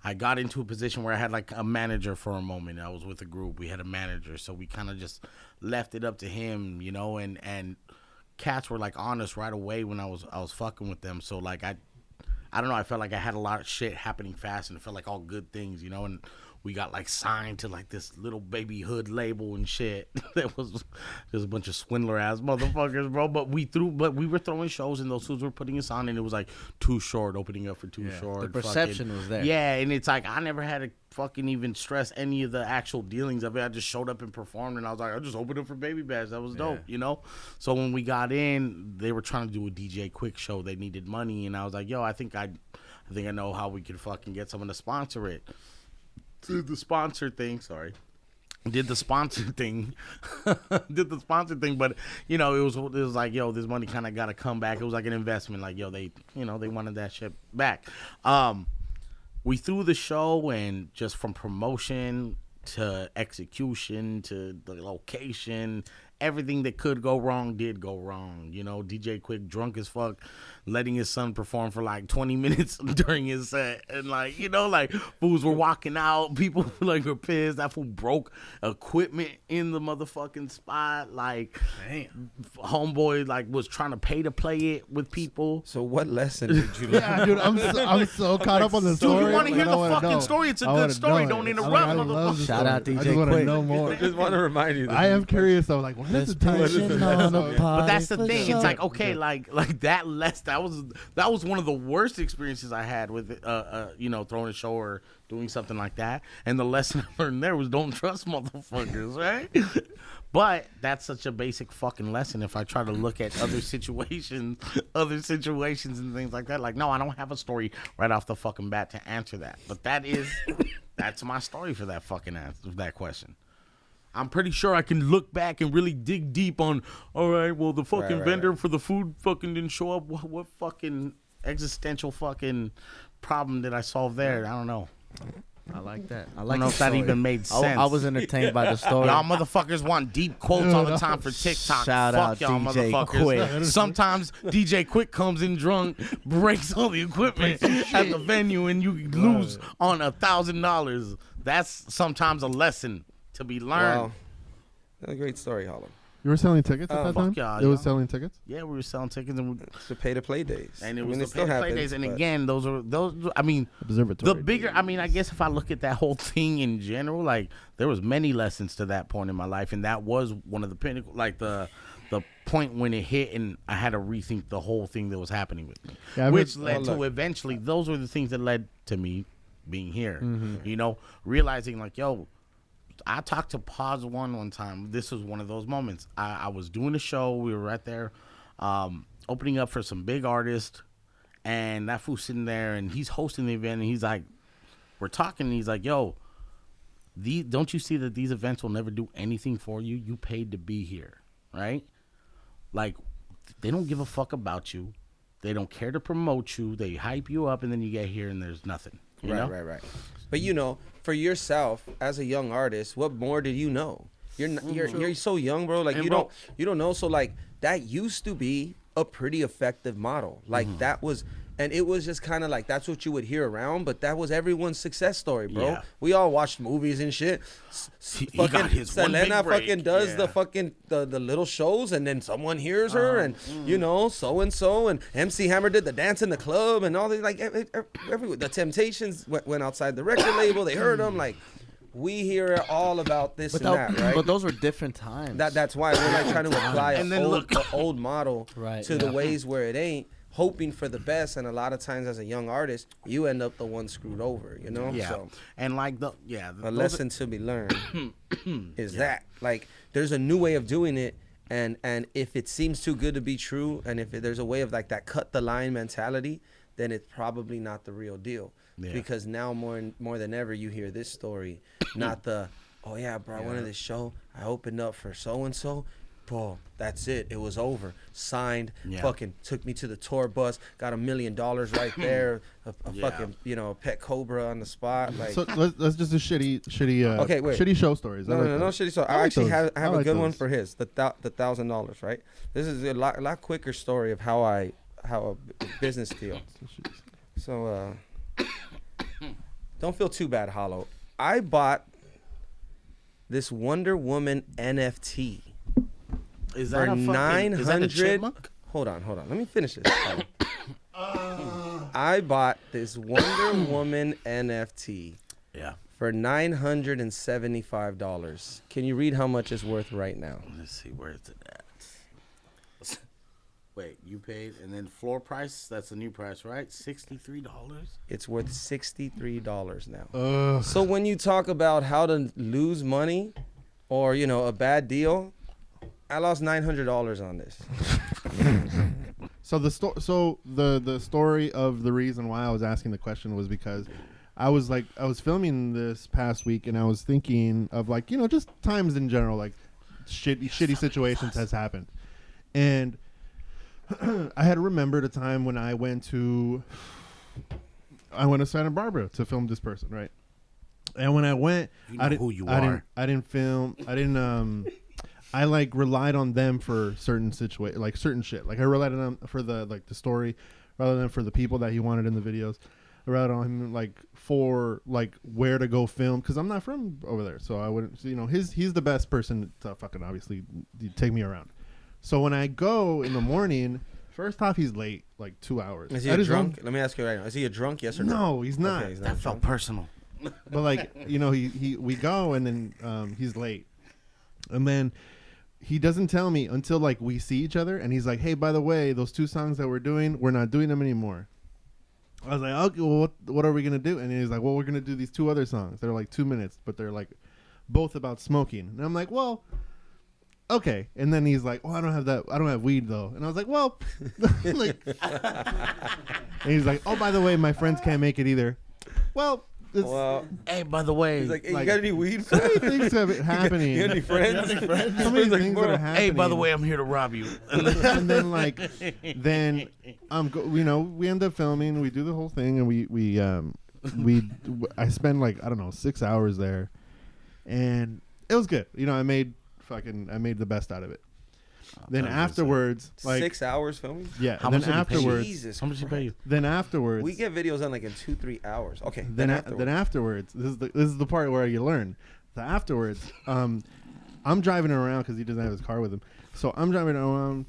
I got into a position where I had like a manager for a moment. I was with a group. We had a manager. So we kind of just left it up to him, you know, and cats were like honest right away when I was fucking with them. So like, I don't know. I felt like I had a lot of shit happening fast and it felt like all good things, you know, and we got like signed to like this little baby hood label and shit. That was just a bunch of swindler ass motherfuckers, bro. But we were throwing shows and those fools were putting us on and it was like Too Short, opening up for Too Short. The perception was there. Yeah, and it's like I never had to fucking even stress any of the actual dealings of it. I just showed up and performed and I was like, I just opened up for Baby Bash. That was dope, you know? So when we got in, they were trying to do a DJ Quick show. They needed money and I was like, yo, I think I know how we could fucking get someone to sponsor it. Did the sponsor thing, but you know, it was like, yo, this money kind of got to come back. It was like an investment, like, yo, they wanted that shit back. We threw the show and just from promotion, to execution to the location. Everything that could go wrong did go wrong. You know, DJ Quick drunk as fuck, letting his son perform for like 20 minutes during his set. And like, you know, like fools were walking out. People like were pissed. That fool broke equipment in the motherfucking spot. Like, Damn. homeboy like was trying to pay to play it with people. So what lesson did you learn? Yeah, dude, I'm so caught up on the Dude, story. you want to hear but the I wanna fucking know. story? It's a I good wanna story. know Don't it. interrupt, I love motherfucker. the Shout out story. DJ I just want to Quick. know more. I just want to remind you. I am curious though. Like, what is the time? But that's the thing. It's like, okay, like that that was one of the worst experiences I had with you know, throwing a show or doing something like that. And the lesson I learned there was don't trust motherfuckers, right? But that's such a basic fucking lesson. If I try to look at other situations and things like that, like, no, I don't have a story right off the fucking bat to answer that. But that's my story for that fucking answer, that question. I'm pretty sure I can look back and really dig deep on, all right, well, the fucking vendor for the food fucking didn't show up. What fucking existential fucking problem did I solve there? I don't know. I like that. I I like don't know the if that story. even made sense. I was entertained by the story. Y'all motherfuckers want deep quotes all the time for TikTok. Shout Fuck out y'all DJ motherfuckers. Quick. Sometimes DJ Quick comes in drunk, breaks all the equipment at the venue, and you lose on $1,000. That's sometimes a lesson to be learned. Wow. That's a great story, Hollow. You were selling tickets at that fuck time? y'all, It was y'all. selling tickets? Yeah, we were selling tickets, and It's the pay-to-play days. it was I mean, the it still pay-to-play happens, days. And but- again, those. I mean, Observatory. the bigger. I mean, I guess if I look at that whole thing in general, like there was many lessons to that point in my life, and that was one of the pinnacle, like the point when it hit, and I had to rethink the whole thing that was happening with me, Yeah, which I've led to eventually. Those were the things that led to me being here. You know, realizing like, yo. I talked to Pause one time. This was one of those moments. I was doing a show. We were right there opening up for some big artists. And that fool's sitting there, and he's hosting the event. And he's like, we're talking. And he's like, yo, don't you see that these events will never do anything for you? You paid to be here, right? Like, they don't give a fuck about you. They don't care to promote you. They hype you up, and then you get here, and there's nothing. You know? Right. But you know, for yourself as a young artist, what more did you know? You're so young, bro. Like And you bro- don't know. So like that used to be a pretty effective model. Like that was, and it was just kind of like that's what you would hear around. But that was everyone's success story, bro. Yeah. We all watched movies and shit. He got his one big Selena break. fucking does Yeah. the fucking the little shows, and then someone hears her, and you know, so and MC Hammer did the dance in the club, and all these like every the Temptations went outside the record label. They heard them. Like we hear all about this and that, right? But those were different times. That's why we're like trying to apply And then an old model Right, to the ways where it ain't, hoping for the best. And a lot of times as a young artist, you end up the one screwed over, you know? Yeah. So And like a those lesson to be learned is that like there's a new way of doing it. And if it seems too good to be true, and if there's a way of like that cut the line mentality, then it's probably not the real deal. Yeah. Because now more than ever, you hear this story, not the, oh yeah, bro, I went to this show, I opened up for so and so, bro, that's it, it was over, signed, fucking took me to the tour bus, got $1 million right there, a fucking pet cobra on the spot, like. So let's just do shitty Okay, wait. shitty show stories. No, shitty. So I like actually those. have I a like good one those. for his, the $1,000, right? This is a lot quicker story of how a business deal. So don't feel too bad, Hollow. I bought this Wonder Woman NFT is for that a fucking, is that a 900. chipmunk? Hold on. Let me finish this. I bought this Wonder Woman NFT Yeah. for $975. Can you read how much it's worth right now? Let's see, where is it at? Wait, you paid, and then floor price, that's the new price, right? $63? It's worth $63 now. So when you talk about how to lose money or, a bad deal, I lost $900 on this. So the story of the reason why I was asking the question was because I was filming this past week, and I was thinking of just times in general, like shitty situations has happened. And I had remembered a time when I went to Santa Barbara to film this person, right? And when I went, You know who you are. I didn't film. I didn't. I like relied on them for certain situations, like certain shit. Like I relied on them for the story, rather than for the people that he wanted in the videos. I relied on him like for like where to go film, because I'm not from over there, so I wouldn't. You know, he's the best person to fucking obviously take me around. So when I go in the morning, first off, he's late like 2 hours. Is he a drunk? Let me ask you right now. Is he a drunk? Yes or no? No, he's not. Okay, he's not That felt personal. But like, you know, we go and then he's late, and then he doesn't tell me until like we see each other, and he's like, "Hey, by the way, those 2 songs that we're doing, we're not doing them anymore." I was like, "Okay, well, what are we gonna do?" And he's like, "Well, we're gonna do these 2 other songs. They're like 2 minutes, but they're like both about smoking." And I'm like, "Well, okay." And then he's like, "Oh, I don't have that. I don't have weed though." And I was like, "Well," like, and he's like, "Oh, by the way, my friends can't make it either." Well. Well, Hey, by the way. he's like, hey, like- you got any weed? So many things have it happening. You got any friends? So many things that are happening. Hey, by the way, I'm here to rob you. and then like, then you know, we end up filming. We do the whole thing, and I spend like, I don't know, 6 hours there, and it was good. You know, I made the best out of it. Then afterwards, like 6 hours filming? yeah. How Then much did he pay you? afterwards, Jesus. How much you pay you? then afterwards, We get videos done like in 2-3 hours. Okay. then afterwards, this is the part where you learn. The afterwards, I'm driving around because he doesn't have his car with him. So I'm driving around.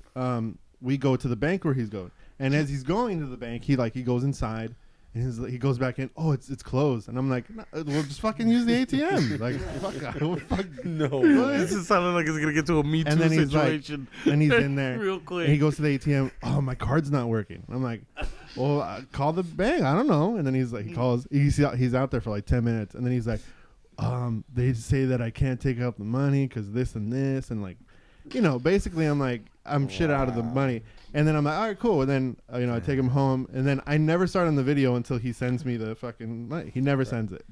We go to the bank where he's going, and as he's going to the bank, he goes inside, and he goes back in. Oh, it's closed, and I'm like, no, we'll just fucking use the ATM. Like, fuck. No. This is sounding like it's gonna get to a Me Too And then he's like, situation. and he's in there real quick. and he goes to the ATM. Oh, my card's not working. I'm like, well, call the bank. I don't know. And then he's like, he calls. He's out there for like 10 minutes, and then he's like, they say that I can't take out the money because this and this, and like, you know, basically I'm like, I'm shit out of the money. And then I'm like, all right, cool. And then, you know, I take him home, and then I never start on the video until he sends me the fucking money. He never sends it.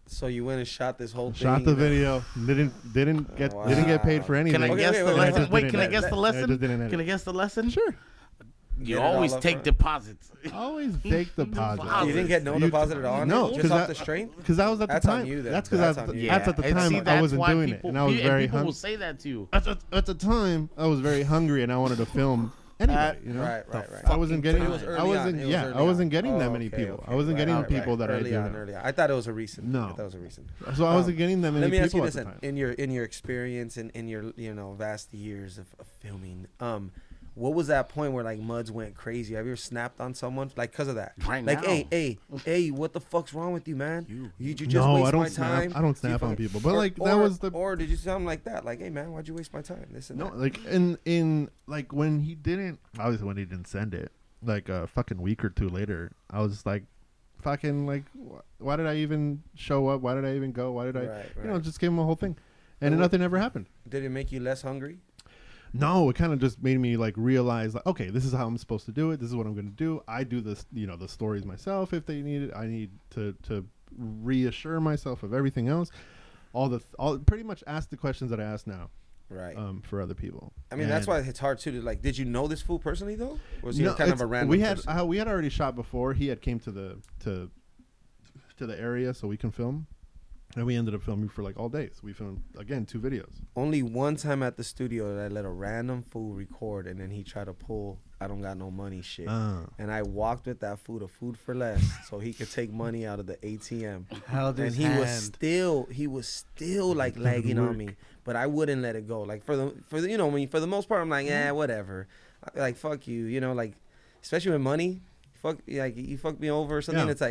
So you went and shot this whole thing. Shot the video. Didn't get paid for anything. Can I Okay, guess wait, the wait, lesson? wait, Wait, wait, can I wait, guess the I lesson? just didn't edit. Can I guess the lesson? Sure. You Get it always all up take front. deposits. Always take deposit. You didn't get no You- deposit at all? No, just 'cause off I- the strength? Because I was at the That's on time. you then. That's That's because on you. that's at the and time see, I that's wasn't why doing people, it, and I was very people will hungry. say that to you. At the time, I was very hungry, and I wanted to film anyway. You know, Right. I wasn't getting. But it was I early wasn't. on. It was Yeah, early I wasn't on. getting that Oh, many okay, people. okay, I wasn't right, getting right, people that I early do on, now. early on. I thought it was a recent. No. I thought it was a recent. So I wasn't getting that many Let me ask you people this: at the then. time. in your experience and in your vast years of filming, what was that point where like Muds went crazy? Have you ever snapped on someone like because of that? Right like, now. hey, what the fuck's wrong with you, man? You just No, waste I don't my snap. time. I don't You snap on fucking- people, but like that was the. Or did you sound like that? Like, hey man, why'd you waste my time? This and No, that. like in like when he didn't, obviously when he didn't send it, like a fucking week or two later, I was like, fucking like, why did I even show up? Why did I even go? Why did I, Right. just give him a whole thing, and And what- nothing ever happened. Did it make you less hungry? No, it kind of just made me like realize, like, okay, this is how I'm supposed to do it. This is what I'm going to do. I do this, the stories myself if they need it. I need to reassure myself of everything else. All pretty much ask the questions that I ask now. Right. For other people. I mean, that's And- why it's hard too. To like, did you know this fool personally though? Or was he No, kind of a it's- random we had person? we had already shot before. He had came to the area so we can film, and we ended up filming for like all day. So we filmed again 2 videos. Only one time at the studio that I let a random fool record, and then he tried to pull "I don't got no money" shit. And I walked with that fool to Food for Less so he could take money out of the ATM. Held And his he hand. was still like lagging on me, but I wouldn't let it go. Like for the for the most part, I'm like, whatever. Like fuck you, like especially with money, you fuck me over or something. Yeah. It's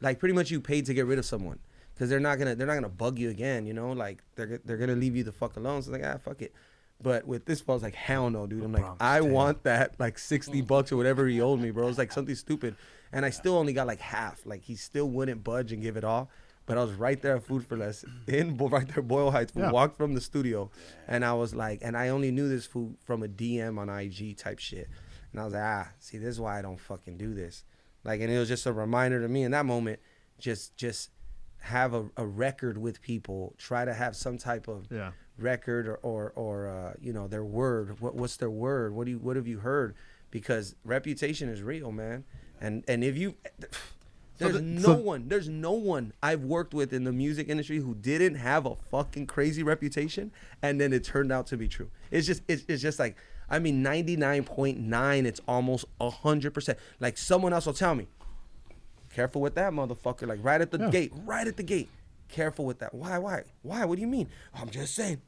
like pretty much you paid to get rid of someone. Because they're not gonna bug you again, like they're gonna leave you the fuck alone. So it's like fuck it. But with this, I was like, hell no, dude. I'm like, I want that like $60 or whatever he owed me, bro. It's like something stupid, and I still only got like half. Like he still wouldn't budge and give it all. But I was right there at Food for Less right there, Boyle Heights. We walked from the studio, and I was like, and I only knew this food from a DM on IG type shit, and I was like, see, this is why I don't fucking do this. Like, and it was just a reminder to me in that moment, just have a record with people. Try to have some type of record or their word. What's their word? What have you heard? Because reputation is real, man. And if you, There's no one I've worked with in the music industry who didn't have a fucking crazy reputation, and then it turned out to be true. It's just like, I mean, 99.9. It's almost 100%. Like someone else will tell me, careful with that motherfucker. Like right at the gate. Careful with that. Why? What do you mean? I'm just saying.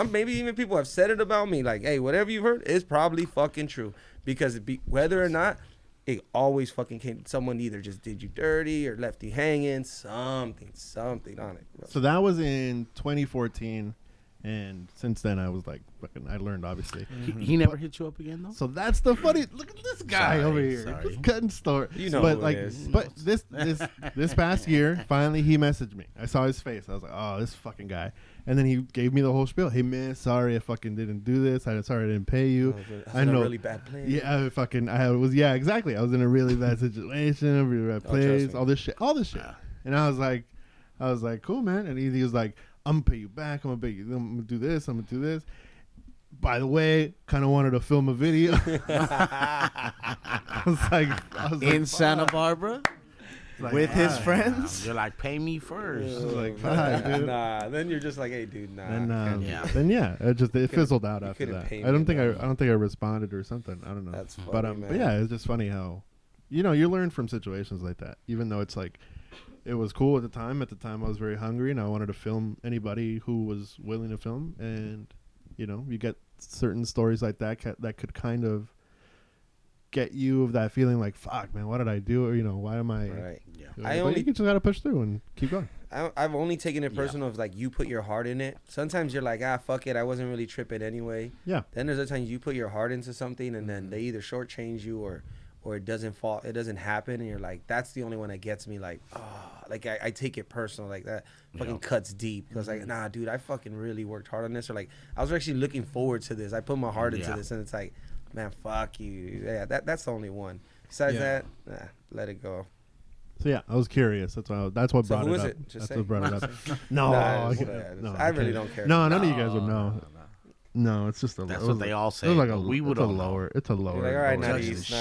Maybe even people have said it about me. Like, hey, whatever you've heard is probably fucking true, because whether or not. It always fucking came. Someone either just did you dirty or left you hanging. Something on it, bro. So that was in 2014, and since then I was like, fucking. I learned obviously. He never hit you up again though. So that's the funny. Look at this guy over here, just cutting story. You know, but who like, it is. but this past year, finally he messaged me. I saw his face. I was like, oh, this fucking guy. And then he gave me the whole spiel. Hey man, sorry I fucking didn't do this. I'm sorry I didn't pay you. I know. A really bad plan. Yeah, exactly. I was in a really bad situation, a really bad place, all this shit. And I was like, cool, man. And he was like, I'm gonna pay you back. I'm gonna do this. By the way, kind of wanted to film a video. I was like, in Santa Barbara. Like, with his friends. You're like, pay me first. Like, fuck, dude. Nah, then you're just like, hey, dude, nah. Then it fizzled out after that. I don't think I responded or something. I don't know. That's funny, but yeah, it's just funny how, you learn from situations like that. Even though it's like, it was cool at the time. At the time, I was very hungry and I wanted to film anybody who was willing to film. And you get certain stories like that that could kind of get you of that feeling like, fuck, man, what did I do? Or, why am I? Right. Yeah. You just gotta push through and keep going. I've only taken it personal of like you put your heart in it. Sometimes you're like, fuck it, I wasn't really tripping anyway. Yeah. Then there's other times you put your heart into something and then they either shortchange you or it doesn't happen, and you're like, that's the only one that gets me. Like, like I take it personal like that. Fucking cuts deep because like, nah, dude, I fucking really worked hard on this, or like I was actually looking forward to this. I put my heart into this, and it's like, man, fuck you. Yeah, that's the only one. Besides that, let it go. So yeah, I was curious. That's what brought it up. That's what brought it up. No, I really don't care. No, none of you guys would know. No, it's just that's what they all say. It was like we would lower. It's a lower. Like, all right, not East. No,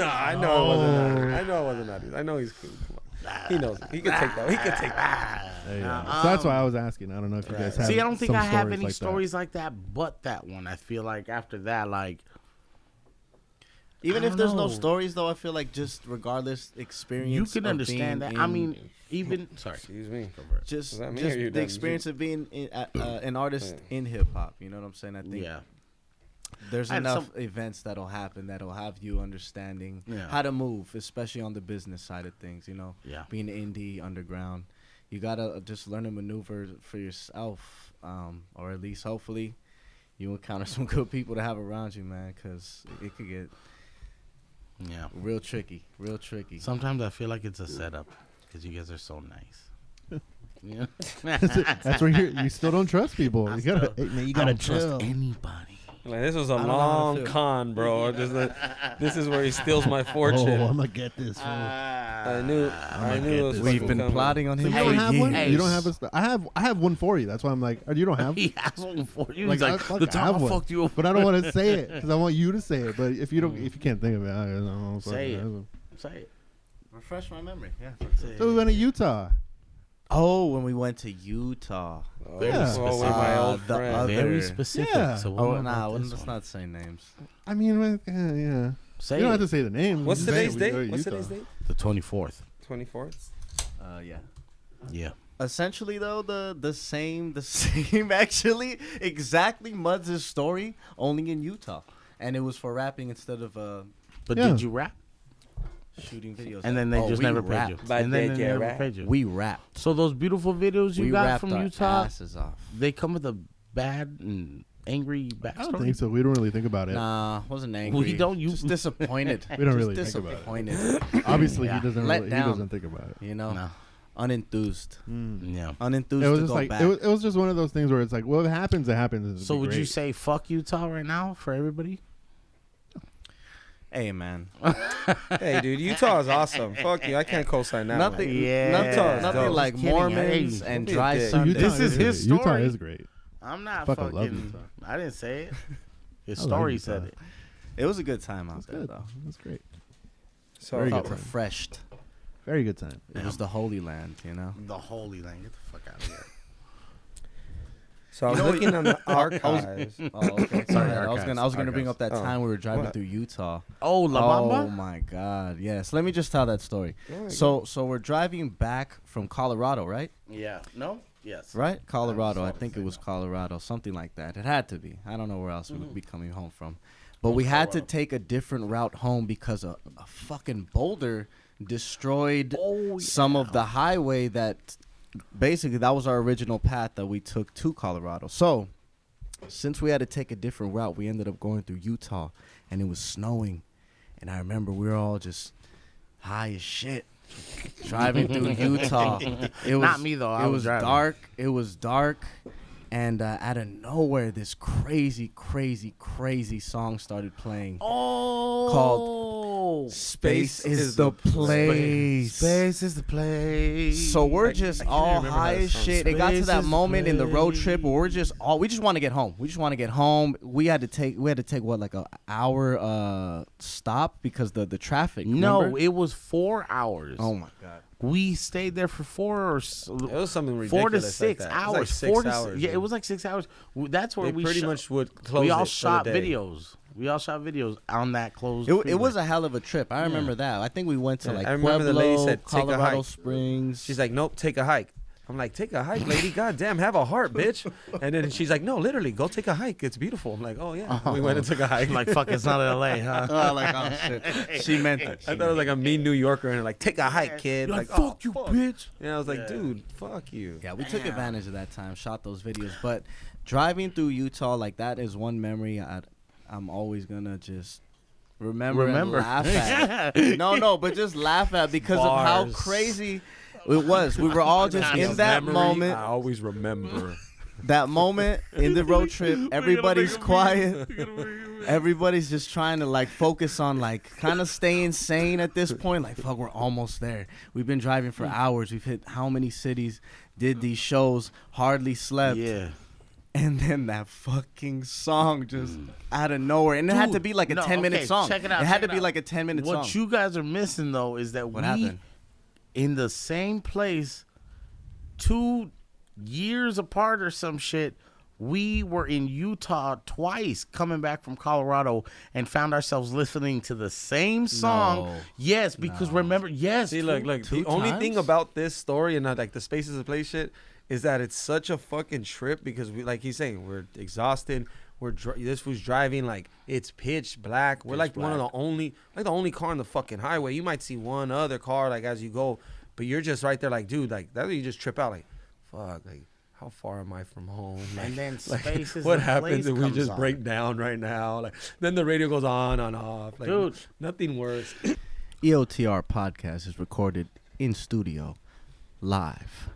I know it wasn't not East. I know he's cool. Come on. He knows. He could take that. So that's why I was asking. I don't know if you guys have. See, I don't think I have any like stories like that, but that one. I feel like after that, like. Even if there's no stories, though, I feel like just regardless experience. You can understand that. I mean, even excuse me, just the experience of being an artist in hip hop. You know what I'm saying? I think there's enough events that'll happen that'll have you understanding how to move, especially on the business side of things. Being indie, underground, you gotta just learn to maneuver for yourself, or at least hopefully you encounter some good people to have around you, man, because it could get. Yeah, real tricky. Sometimes I feel like it's a setup because you guys are so nice. Yeah, that's where you still don't trust people. You gotta trust anybody. Like, this was a long con, bro. This is where he steals my fortune. Oh, I'm gonna get this. I knew it was. We've been plotting on him. So you don't have one. You don't have a. I have one for you. That's why I'm like, you don't have. He has one for you. Like, He's like, the time I fucked you up. But I don't want to say it because I want you to say it. But if you can't think of it, I don't know. Say it. Refresh my memory. Yeah. So we went to Utah. Oh, when we went to Utah. Very specific. My old friend. Very specific. Yeah. So let's not say names. I mean, yeah. Say you don't it. have to say the name. What's today's date? The 24th. 24th. Yeah. Yeah. Essentially, though, the same actually exactly Mud's story, only in Utah, and it was for rapping instead of But did you rap? Shooting videos, and then they just never paid you. And then they never paid you. We rapped. So those beautiful videos you got from Utah, asses off. They come with a bad and angry backstory. I don't think so. We don't really think about it. Nah, wasn't angry. We don't. Just disappointed. We don't really just think disappointed. about it. Obviously, he doesn't. Let He down. doesn't think about it. No. Unenthused. Yeah. Unenthused. It was to just go like back. it was just one of those things where it's like, well, if it happens, it happens. So would you say fuck Utah right now for everybody? Hey, man. Hey, dude, Utah is awesome. Fuck you. I can't co-sign that. Nothing. Utah is Nothing dope. like Kidding, Mormons hey, and don't be a dry dick. Sundays. This is his story. Utah is great. I'm not Fucking love fucking. Utah. I didn't say it. His I love story Utah. said it. It was a good time out there, Good. though. That's great. So Very felt good time. refreshed. Very good time. It was the Holy Land, you know. The Holy Land. Get the fuck out of here. I was looking on the archives. Oh, okay. Sorry, I was gonna bring archives. up that Oh, time we were driving what? through Utah. Oh, La Oh Bamba? my God! Yes. Let me just tell that story. Yeah, So we're driving back from Colorado, right? Yeah. No? Yes. Right? Colorado. I saw the think it thing was now. Colorado, something like that. It had to be. I don't know where else we would be coming home from. But we had to Colorado. take a different route home because a fucking boulder destroyed some of the highway that basically that was our original path that we took to Colorado. So since we had to take a different route, we ended up going through Utah and it was snowing. And I remember we were all just high as shit driving through Utah. It was Not me, though. I It was was driving. dark. It was dark. And out of nowhere, this crazy song started playing. Oh. Called Space is the Place. Space is the place. So we're I just can't all remember how high that as song shit. It got to Space that is the moment in the road trip where we just want to get home. We just want to get home. We had to take what, like a hour stop because the traffic. No, remember? it was 4 hours. Oh my God. We stayed there for 4 or It was something ridiculous. 4 to like 6 that. hours. It was like 6 hours. Yeah, it was like 6 hours. That's where They we pretty shot- much would close. We all it shot for the day. videos. We all shot videos on that closed. It freeway. was a hell of a trip. I remember that. I think we went to Yeah, like I remember Pueblo, the lady said, "Take a Colorado hike." Springs. She's like, nope, take a hike. I'm like, take a hike, lady. God damn, have a heart, bitch. And then she's like, no, literally, go take a hike. It's beautiful. I'm like, oh, yeah. We went and took a hike. like fuck. It's not LA, huh? oh shit. She meant it. I thought it was like a mean New Yorker and like, take a hike, kid. You're like, oh, fuck you, bitch. And I was like, dude, fuck you. Yeah, we took advantage of that time, shot those videos. But driving through Utah, like that is one memory I'm always gonna just remember. And laugh at. No, but just laugh at because of how Bars. crazy it was. We were all just in that moment. I always remember. That moment in the road trip, everybody's quiet. Everybody's just trying to like focus on like kind of staying sane at this point. Like, fuck, we're almost there. We've been driving for hours. We've hit how many cities, did these shows, hardly slept. Yeah. And then that fucking song just out of nowhere. And it had to be like a 10-minute song. Check it out. It had check to be out. like a 10-minute song. What you guys are missing though is that What we happened? in the same place 2 years apart or some shit. We were in Utah twice coming back from Colorado and found ourselves listening to the same song. No. Yes, because remember, yes. See, look, Two the only thing times? about this story and not like the Spaces of Play shit is that it's such a fucking trip because we, like he's saying, we're exhausted. This was driving like it's pitch black. We're like one of the only car on the fucking highway. You might see one other car like as you go, but you're just right there like, dude, like that you just trip out like, fuck, like how far am I from home? Like, And then like, Spaces what of happens Place if we comes just on. break down right now? Like then the radio goes on and off. Like, Dude. nothing worse. EOTR Podcast is recorded in studio, live,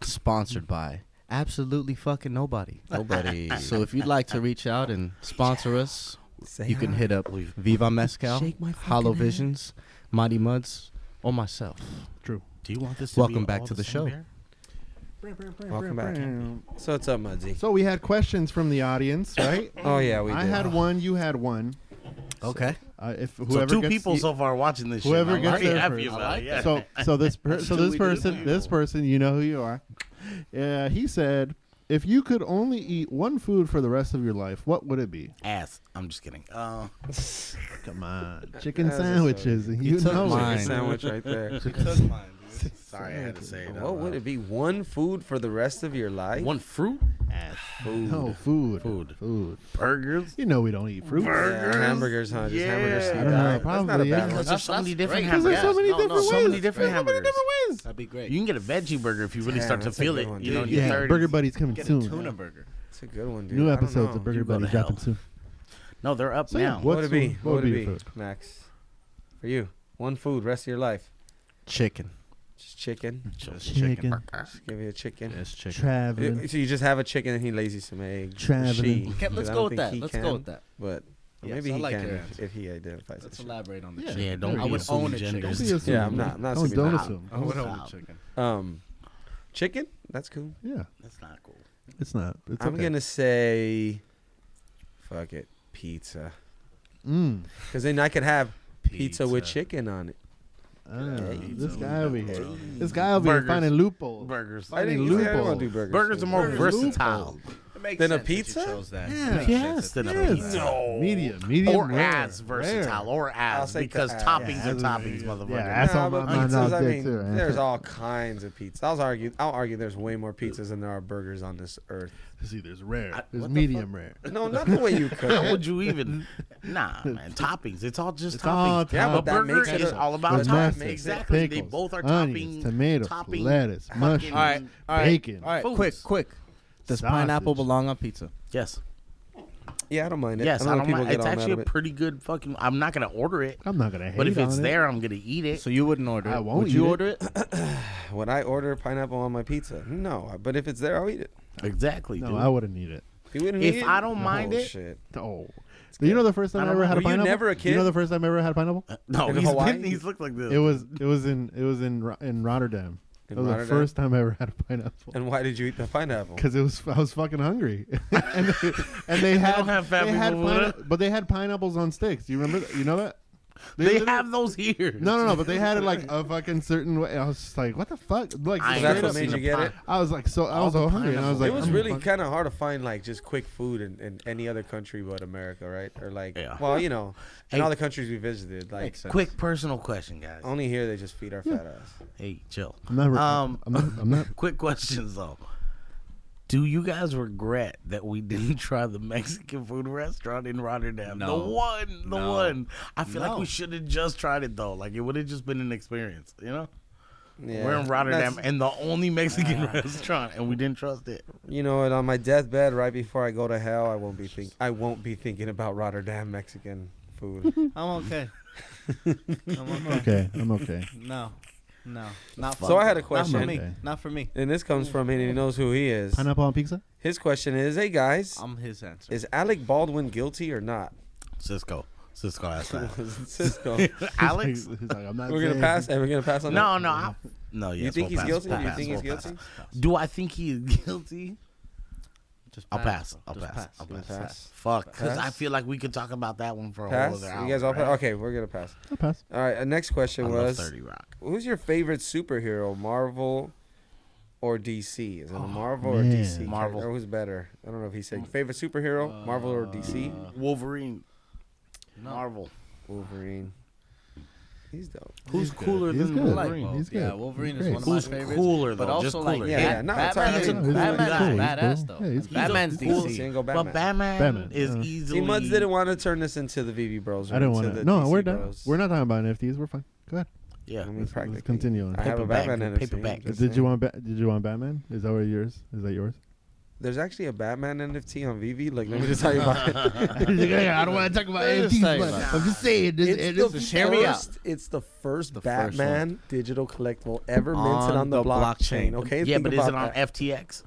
sponsored by absolutely fucking nobody. Nobody. So if you'd like to reach out and sponsor us, Say you can hi. hit up Viva Mescal, Shake my fucking Hollow hand. Visions, Mighty Muds, or myself. True. Do you want this to Welcome be back all to the same show. beer? Welcome back. So what's up, Mudzy? So we had questions from the audience, right? Oh yeah, we I did. had one. You had one. Okay. If So whoever 2 gets people so far watching this whoever shit. I'm gets already there happy first. about it. Yeah. so this Two person, you know who you are. He said, if you could only eat one food for the rest of your life, what would it be? Ass. I'm just kidding. Come on, chicken That's a sandwiches. You took know mine. it. Sandwich right there. Sorry, I had to say it. What would it be? One food for the rest of your life? One fruit? food. No, food. Food. Food. Burgers? You know we don't eat fruit. Yeah, hamburgers, huh? Just Yeah. hamburgers. I See, don't know, that's not a probably, bad yeah. one. Because there's so many different Because there's so hamburgers. many different ways. So many different There's so many hamburgers. different ways. That'd be great. You can get a veggie burger if you really Damn, start to that's a feel good it. one, You know, dude. in your Yeah, 30s. Burger Buddy's coming Get a soon. tuna burger. It's a good one, dude. New I don't episodes know. of Burger You go to Buddy hell. dropping soon. No, they're up So, yeah, now. what- What would it be? What would be your food, food? Max? For you, one food, rest of your life. Chicken. Just chicken. Just Chicken. Just give you a chicken. Just chicken. Traveling. So you just have a chicken and he lays you some eggs. Traveling. She. Okay, let's I go don't with think that. he Let's can, go with that. But Yes, maybe I he like can your if, answer. if he identifies Let's as elaborate on the Yeah. chicken. Yeah, don't There I you would go. own a genders. chicken. Don't be assuming. Yeah, I'm not Don't assuming. assume. I would Stop. own a chicken. Chicken. That's cool. Yeah, That's not cool. it's not. It's I'm okay. gonna say, fuck it, pizza. Mm. Because then I could have Pizza with chicken on it. This guy over here. This guy over here finding loopholes. Burgers. I Finding didn't want to loopholes. do burgers. Burgers are more Burgers versatile. It makes Then a sense that you pizza? chose that. Yeah. It makes Yes, sense that then you a chose pizza. that. Medium Or rare, as versatile, rare. or I'll as, say because the toppings as. are toppings, motherfucker. Yeah, that's all but my pizzas, I dick mean, too, man. there's all kinds of pizzas. I'll argue there's way more pizzas than there are burgers on this earth. See, there's rare. There's what the medium rare. No, not the way you cook How it. would you even? Nah, man. Toppings. It's all just It's all toppings. Yeah, but that burger makes it is a- all about With toppings. mustard, Exactly. They pickles, both are onions, topping. tomatoes, topping lettuce, fucking- mushrooms, All right, all right, bacon. all right. Foods. Quick. Does Sausage. pineapple belong on pizza? Yes. Yeah, I don't mind it. Yes. know I don't people mind. get It's all mad actually at a it. pretty good fucking. I'm not gonna order it, I'm not gonna hate but if it's on there, I'm gonna eat it. So you wouldn't order it? I won't Would you eat it. order it? Would I order pineapple on my pizza? No, but if it's there, I'll eat it. Exactly. No, dude. I wouldn't eat it. You wouldn't If eat it? I don't mind Oh, it- shit. Oh. You know the first time I ever had a Were you pineapple? never a kid? You know the first time I ever had a pineapple? No, In he's Hawaii? been. He's looked like this. It was in Rotterdam. In That was Rotterdam? the first time I ever had a pineapple. And why did you eat the pineapple? Because I was fucking hungry, and they had don't have fat they had people with but they had pineapples on sticks. Do you remember? You know that? They literally- have those here. No, but they had it like a fucking certain way. I was just like, what the fuck? Like, I So ain't that's straight what up- made you get it? I was like, I was the so hungry, and I was like, It was I'm really fucking- kind of hard to find like just quick food in any other country but America, right? Or like, Yeah. well, you know, in Hey. all the countries we visited, like Makes sense. Quick personal question, guys. only here they just feed our fat ass. Hey, chill. I'm not. I'm not. Quick questions though. Do you guys regret that we didn't try the Mexican food restaurant in Rotterdam? No. The No. one. I feel like No. we should have just tried it though. Like it would have just been an experience, you know? Yeah. We're in Rotterdam That's- and the only Mexican restaurant and we didn't trust it. You know what? On my deathbed, right before I go to hell, I won't be thinking about Rotterdam Mexican food. I'm okay. I'm okay. No. Not So I had a Not question. for me. Okay. Not for me. And this comes from him, and he knows who he is. Pineapple on pizza? His question is, hey guys, I'm his answer. is Alec Baldwin guilty or not? Cisco asked that. Cisco. Alex? He's like, I'm not. We're gonna saying- pass, and we're gonna pass on No, that. no. Yes, You think we'll he's guilty? We'll You pass, think he's we'll pass. guilty? Do I think he is guilty? Just I'll pass. I'll Just pass. I'll Just pass. pass. Fuck, because Pass? I feel like we could talk about that one for a Pass. whole other hour. You guys all right? pass? Okay, we're gonna pass. I'll pass. All right. Next question I love was, 30 Rock. who's your favorite superhero, Marvel or DC? Is it a Marvel or man. DC? Marvel. Or who's better? I don't know if he said favorite superhero, Marvel or DC. Wolverine. No. Marvel. Wolverine. He's dope. Who's good. cooler He's than good. Wolverine? He's good. Yeah, Wolverine He's is great. one of my Who's favorites. cooler, but though? also Just like cooler. Yeah, no, it's Batman all is right. He's Batman's cool. He's badass cool. though. Yeah, he's cool. Batman's He's a cool DC. single But Batman. Batman is Batman. easily. See, Muds didn't want to turn this into the VV Bros. or I don't into want the to. No, DC we're done. Bros. We're not talking about NFTs. We're fine. Go ahead. Yeah. I mean, Let's practically. continue on. I have a Paperback, Batman NFC. paperback. Just Did you saying. want Batman? Is that what yours? Is that yours? There's actually a Batman NFT on VV. Like, let me just tell you about it. I don't want to talk about NFTs, but I'm just saying. It's hear me out. It's the first The first Batman digital collectible ever On minted on the the blockchain. blockchain. Okay, Yeah, think but is it about on that. FTX?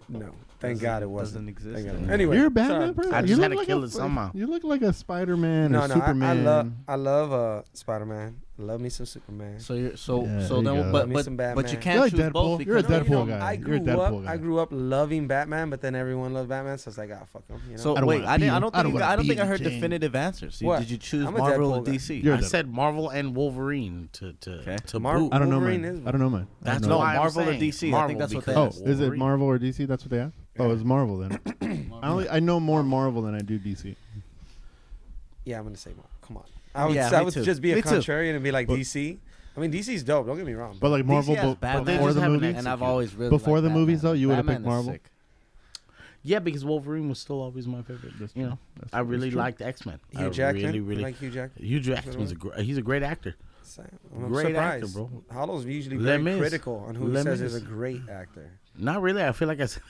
No, thank God it wasn't. Doesn't exist. Thank God. anymore. Anyway, You're a Batman sorry. person. I You just look had to like kill a- it somehow. You look like a Spider-Man No, or no, Superman. I love Spider-Man. I love me some Superman. So you're so Yeah, so there you then go. Give me some but you Batman. can't You're like choose Deadpool. both You're a because of- Deadpool guy. I You're a grew Deadpool guy. I grew up loving Batman, but then everyone loved Batman, so it's like, fuck him. You know? So I don't wait, wanna I be didn't. I you. don't I don't think wanna I don't be think I you, heard Jane. definitive answers. What? Did you choose I'm a Marvel or Deadpool guy. DC? You're I a said Marvel and Wolverine to Mar- boot. I don't know Wolverine mine. is I don't know mine. That's I No, don't know. why I'm Marvel or saying DC. I Marvel think that's what they because Oh, is it Wolverine. Marvel or DC? That's what they have. Oh, it's Marvel then. I know more Marvel than I do DC. Yeah, I'm gonna say Marvel. Come on. I would, Yeah, I me would too. just be a Me too. contrarian and be like But- DC. I mean, DC's dope. Don't get me wrong. But like Marvel, has Batman. But they before just the haven't movies, And I've always really Before liked the movies, Batman. though, you would've Batman picked is Marvel? sick. Yeah, because Wolverine was still always my favorite. That's You true. know, That's I really true. liked X-Men. Hugh I Jackman. really, You really. like Hugh Jackman? Hugh Jackman's he's a great actor. I'm Great actor, surprised. bro. Hollo's usually Les very Mis. critical on who he Les says Mis. is a great actor. Not really. I feel like I said.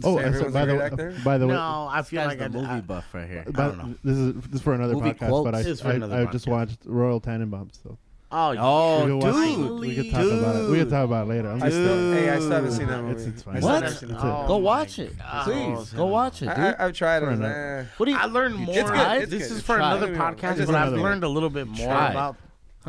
Oh, Say everyone's a great by actor? the way, No, I feel Guy's like the I movie buff right here. but don't know. this is for another Movie podcast. But quotes. This is for another I just podcast. watched Royal Tenenbaums. So Oh, Oh, we can watch it. dude, we can talk about it. We can talk about it later. I'm I just still haven't seen that movie. It's fine. I still What? haven't seen that It's movie. it. Go my watch it, God. please. Go watch it, dude. I've tried For it. another- What do you? I learned more. It's good. It's this good. is for Try. another I podcast, just but I've another learned a little bit more Try. about.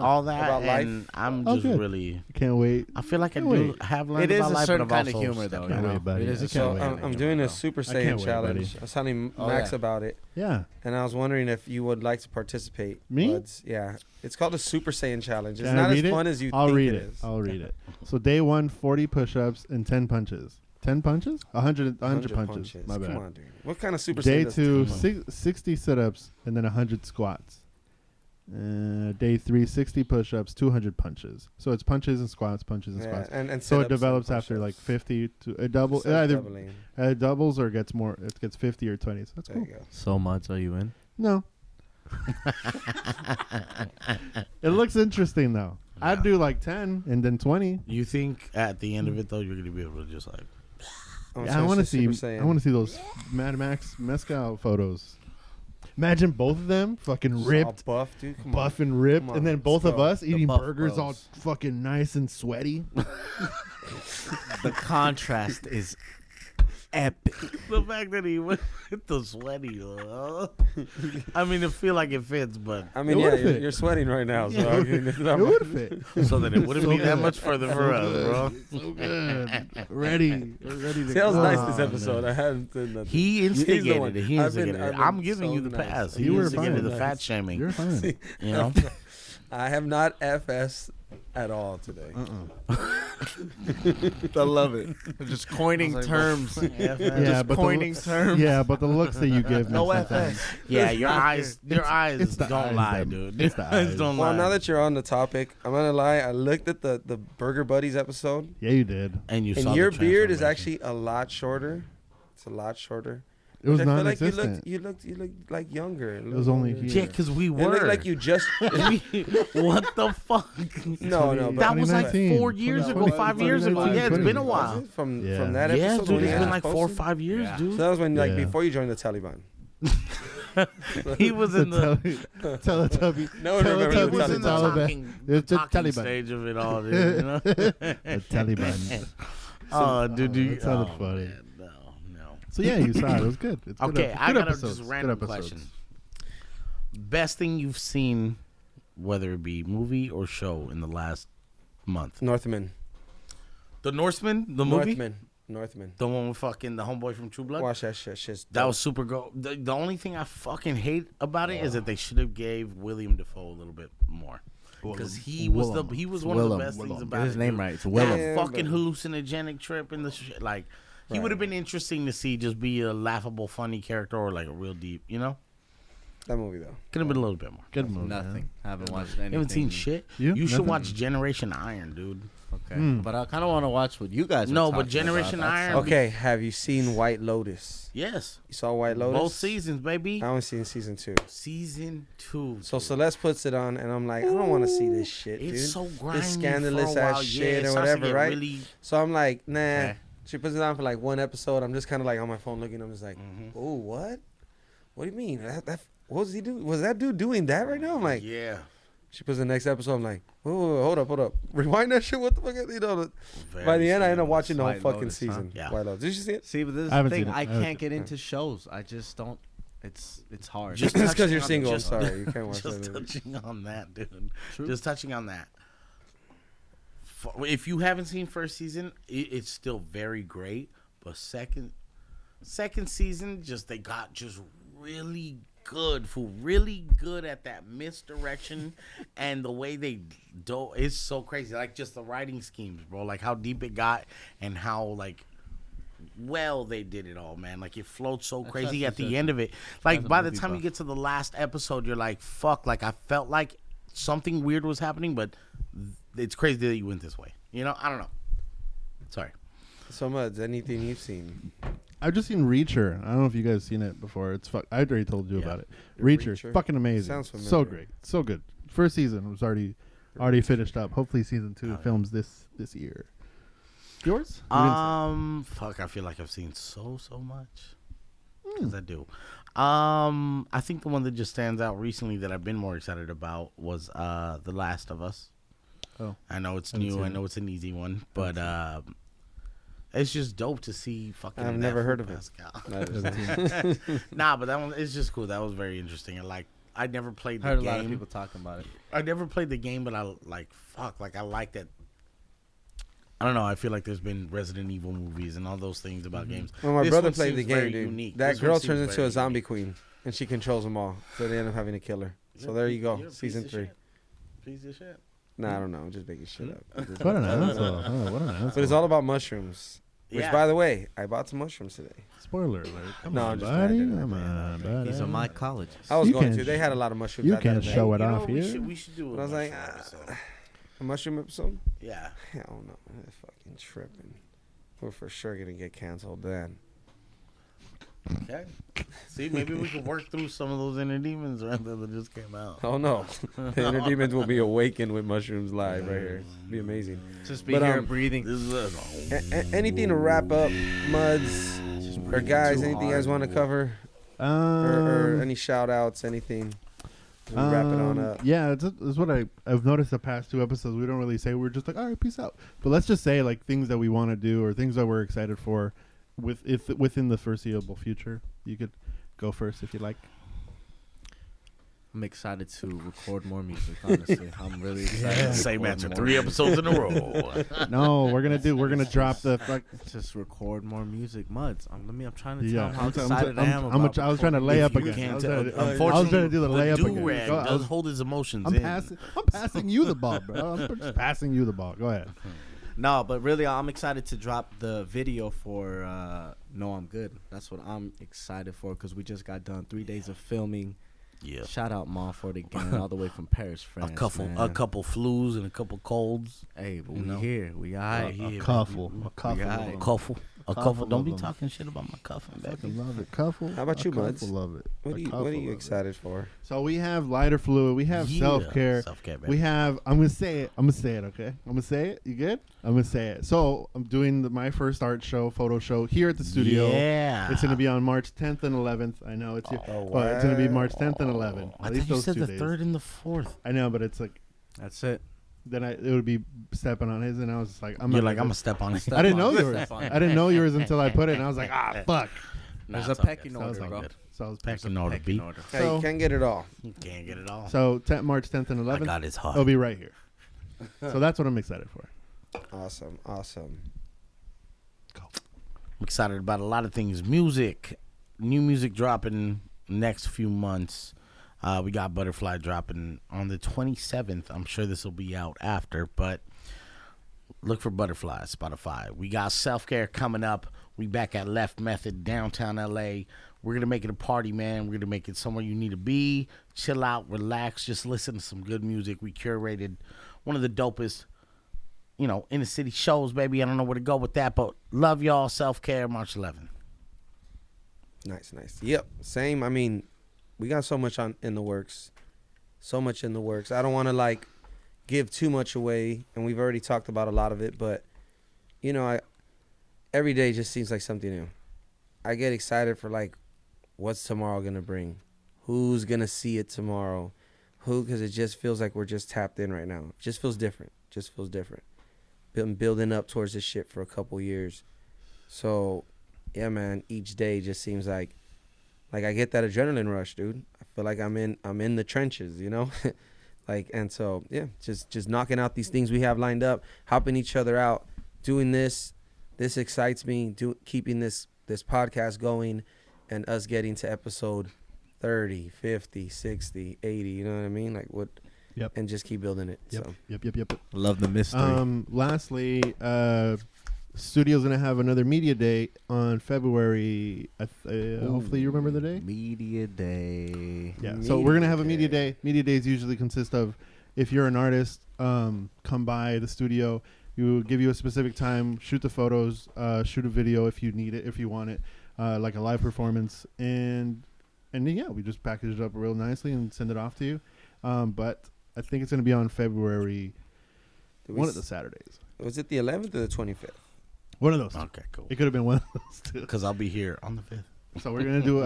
all that, About life? and I'm Oh, just good. really. Can't wait. I feel like I Can't do wait. have learned It is about a life, certain but I've kind of also humor, though. stepped You Can't know? wait, buddy. It is I a can't So wait. certain kind of I'm humor, doing though. a Super I Saiyan can't wait, challenge. buddy. I was telling Oh, Max yeah. about it, Yeah. and I was wondering if you would like to participate. Me? Buds. Yeah. It's called a Super Saiyan challenge. It's Can I not as read it? fun as you I'll think read it it. is. I'll read it. So day 1, 40 push-ups and 10 punches. 10 punches? 100 punches. My bad. Come on, dude. What kind of Super Day Saiyan does 2, 10 60 sit-ups and then 100 squats. Day 3, 60 push-ups, 200 punches. So it's punches and squats, punches and Yeah, squats. and So it sit-ups and develops after like push-ups. 50 to a double. So It it's either doubling. doubles or it gets 50 or 20. So that's There cool. you go. So much, are you in? No. It looks interesting though. I'd do like 10 and then 20. You think at the end of it though, you're gonna be able to just like. Yeah, I want to see those Mad Max Mescal photos. Imagine both of them fucking ripped, buff, dude. Come buff and ripped, Come and on, then both let's of go. us eating buff burgers all bros. fucking nice and sweaty. The contrast is epic. The fact that he went with the sweaty. I mean, it feel like it fits, but I mean, It yeah, would fit. you're sweating right now. So I mean, it's not It would fit. so then it wouldn't So be that good. much further for us, bro. So good. Ready. We're ready to See, that was go. nice this Oh, episode. I hadn't said nothing. He He's the instigated one. it. He I've been- instigated I've it. been I'm giving so you the nice. pass. You He were instigated fine. the Nice. fat shaming. You're fine. You know. I have not FS at all today. I love it. Just coining terms. Yeah, Just but coining terms. Yeah, but the looks that you give me. No sometimes- FS. Yeah, your eyes it's the don't eyes lie, that- dude. it's the eyes. don't Well, lie. now that you're on the topic, I'm gonna lie. I looked at the Burger Buddies episode, Yeah, you did. and you and saw your the beard is transformation. actually a lot shorter. It's a lot shorter. It was Which I feel like non-existent. you looked like younger. It was only here. here. Yeah, because we It looked were. like you just. What the fuck? No, That but That was like 2019. 4 years ago, 2019, 5 years ago. Yeah, it's been a 2020. while. Was it? from Yeah. that Yeah, episode. dude, when it's it been was like 4 or posted? 5 years, Yeah. dude. So that was when, like, Yeah. before you joined the Taliban. He was in the Teletubby. No one remembers he the was in the Taliban. talking, It's the the talking Taliban. stage of it all, dude. You know? The Taliban. Oh, dude, that sounded oh, funny. man, no. So yeah, you saw it. It was good. It's good Okay, I good got a episodes. just Good random episodes. question. Best thing you've seen, whether it be movie or show, in the last month? Northman. The Norseman, the movie, Northman. the one with fucking the homeboy from True Blood. Watch that shit. Shit's That dope. was super go. The only thing I fucking hate about it is that they should have gave William Dafoe a little bit more, because he was one of the best things about Get his it. name dude. right. It's That Willem. Yeah, fucking but- hallucinogenic trip in the shit. Like he Right. would have been interesting to see just be a laughable, funny character or like a real deep. You know, That movie though. could have been a little bit more. Good movie. Nothing. Haven't watched anything. You haven't seen shit. You? You should Nothing? watch Generation Iron, dude. Okay. Mm. But I kind of want to watch what you guys are No, but talking Generation about. Iron- Okay, have you seen White Lotus? Yes, You saw White Lotus? both seasons, baby. I only seen season 2. Season 2. So Celeste puts it on, and I'm like, I don't want to see this shit, dude. It's so grimy. scandalous for a ass while. shit yeah, it or starts to whatever, get right? Really, So I'm like, nah. Okay. She puts it on for like one episode. I'm just kind of like on my phone looking. I'm just like, Mhm. oh, what? What do you mean? What was he doing? Was that dude doing that right now? I'm like, yeah. she puts the next episode. I'm like, whoa, hold up. Rewind that shit. What the fuck? You know, by Very the end, I end up scandalous. watching the whole White fucking Lotus, huh? season. Yeah. White Lotus. Did you see it? See, but this is I the haven't thing. seen it. I I haven't can't seen get it. into shows. I just don't. It's hard. Just It's because touching you're on- single. I'm just- sorry. You can't watch Just that movie. touching on that, dude. True. Just touching on that. If you haven't seen first season, it's still very great. But second season, they got just really good, fool. Really good at that misdirection and the way they do. It's so crazy. Like just the writing schemes, bro. Like how deep it got and how like well they did it all, man. Like it flowed so crazy at the end of it. Like by the time you get to the last episode, you're like, fuck. Like I felt like something weird was happening, but it's crazy that you went this way. You know, I don't know. Sorry. So much. Anything you've seen? I've just seen Reacher. I don't know if you guys seen it before. It's I already told you Yeah. about it. Reacher, Reacher? fucking amazing. Sounds familiar. So great, so good. First season was already finished up. Hopefully, season 2 films this year. Yours? You didn't see- Fuck. I feel like I've seen so much. Because I do. I think the one that just stands out recently that I've been more excited about was The Last of Us. Oh. I know it's Haven't new. seen I it. know it's an easy one, but it's just dope to see fucking. I've that never from heard of it. Pascal. Haven't seen it. Nah, but that one is just cool. That was very interesting. I I never played the Heard a game. lot of people talking about it. I never played the game, but I like that. I don't know. I feel like there's been Resident Evil movies and all those things about games. Well, my This brother one played the seems game, very dude. unique. That This one girl seems turns into very a zombie unique. queen, and she controls them all. So they end up having to kill her. So there you go, You're a season piece of 3. shit. Piece of shit. Nah, I don't know. I'm just making shit up. What an asshole. What an asshole. But it's all about mushrooms. Which, Yeah. by the way, I bought some mushrooms today. Spoiler alert. Come No, on, I'm just buddy. kidding. Come on, buddy. He's a mycologist. I was You going can't to. They had a lot of mushrooms. You out the can't other day. show it You know, off here. we should do But I was like, mushroom episode. A mushroom episode? Yeah. Hell no. That's fucking tripping. We're for sure going to get canceled then. Okay. See, maybe we can work through some of those inner demons that just came out. Oh, no. The inner demons will be awakened with mushrooms live right here. It'll be amazing. Just be But, here breathing. This is Anything to wrap up, Muds, or guys, anything you guys want to cover? Or any shout outs, anything? We'll wrap it on up. Yeah, it's what I've noticed the past 2 episodes. We don't really say, we're just like, all right, peace out. But let's just say like things that we want to do or things that we're excited for within the foreseeable future. You could go first if you like. I'm excited to record more music, honestly. I'm really excited. to Same record answer. more 3 music. episomes in a row. No, we're gonna drop the fuck. Just record more music, Muds. I'm trying to Yeah, tell him how I'm excited I am about I was trying to lay up You again. can't I was tell. trying to- Unfortunately, I was trying to do the layup again. do-rag Go- I does was- hold his emotions I'm in. passing you the ball, bro. I'm just passing you the ball. Go ahead. No, but really, I'm excited to drop the video for No, I'm Good. That's what I'm excited for because we just got done 3 days of filming. Yeah. Shout out Ma for the gang all the way from Paris, France. A couple flus and a couple colds. Hey, but You we know. here. We all right. A cuffle. A cuffle. Yeah. of them. Cuffle. A Couple cuffle. Don't of be them. talking shit about my cuffing, baby. Fucking love it. Cuffle. How about you, Muds? Cuffle, love it. What A are cuffle, you love it. excited for? So we have lighter fluid. We have Yeah. self-care. Self-care, baby. We have. I'm gonna say it. Okay. I'm gonna say it. You good? I'm gonna say it. So I'm doing my first art show, photo show here at the studio. Yeah. It's gonna be on March 10th and 11th. I know it's your, Oh, but it's gonna be wow. March 10th and 11th. I At thought least you those said 2 the days. 3rd and the 4th. I know, but it's like That's it. then it would be stepping on his, and I was just like, You're not like, I'm gonna gonna step on it. I didn't know Step yours. on it. I didn't know yours until I put it, and I was like, fuck. There's Nah, a it's all pecking good. So I was order, like, bro. So I was Pecking order, B. order. Hey, So- you can't get it all. You can't get it all. So March 10th and I 11th. got his heart. It'll be right here. So that's what I'm excited for. Awesome. I'm excited about a lot of things. Music, new music dropping next few months. We got Butterfly dropping on the 27th. I'm sure this will be out after, but look for Butterfly, Spotify. We got Self-Care coming up. We back at Left Method, downtown LA. We're going to make it a party, man. We're going to make it somewhere you need to be. Chill out, relax, just listen to some good music. We curated one of the dopest, inner city shows, baby. I don't know where to go with that, but love y'all. Self-Care, March 11th. Nice. Yep. Same. I mean, we got so much in the works. I don't want to give too much away, and we've already talked about a lot of it, but every day just seems like something new. I get excited for what's tomorrow gonna bring, who's gonna see it tomorrow, because it just feels like we're just tapped in right now. It just feels different. Been building up towards this shit for a couple years, so yeah, man. Each day just seems like I get that adrenaline rush, dude. I feel like I'm in the trenches, and so yeah, just knocking out these things we have lined up, helping each other out, doing this. This excites me. Keeping this podcast going, and us getting to episode 30, 50, 60, 80. You know what I mean? Yep. And just keep building it. Yep. So Yep. Love the mystery. Lastly, studio's gonna have another media day on February. Hopefully, you remember the day. Media Day. Yeah. So we're gonna have a media day. Media days usually consist of, if you're an artist, come by the studio. We will give you a specific time, shoot the photos, shoot a video if you need it, if you want it, like a live performance, and then yeah, we just package it up real nicely and send it off to you. But I think it's gonna be on February, one of the Saturdays. Was it the 11th or the 25th? One of those. Okay, cool. It could have been one of those two. Because I'll be here on the 5th. So we're gonna do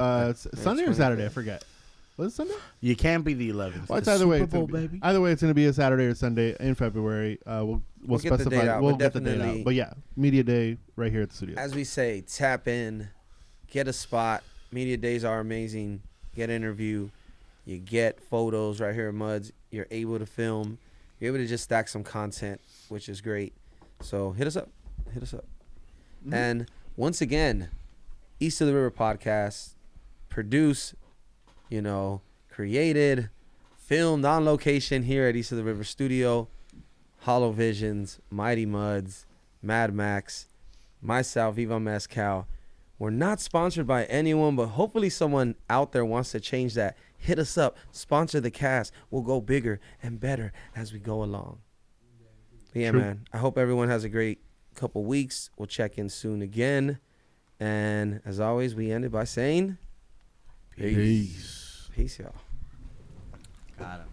Sunday or Saturday. I forget. Was it Sunday? You can't be the 11th. Well, it's The either way. Super It's gonna Bowl, be, baby. either way, it's gonna be a Saturday or Sunday in February. We'll get the specify. date out, We'll but get the date out. definitely- But yeah, media day right here at the studio. As we say, tap in, get a spot. Media days are amazing. Get an interview. You get photos right here at Muds. You're able to film. You're able to just stack some content, which is great. So hit us up. Hit us up. Mm-hmm. And once again, East of the River Podcast, produced, created, filmed on location here at East of the River Studio. Hollow Visions, Mighty Muds, Mad Macks, myself, Viva Mescal. We're not sponsored by anyone, but hopefully someone out there wants to change that. Hit us up. Sponsor the cast. We'll go bigger and better as we go along. But yeah, man. I hope everyone has a great couple weeks. We'll check in soon again. And as always, we ended by saying peace. Peace, y'all. Got him.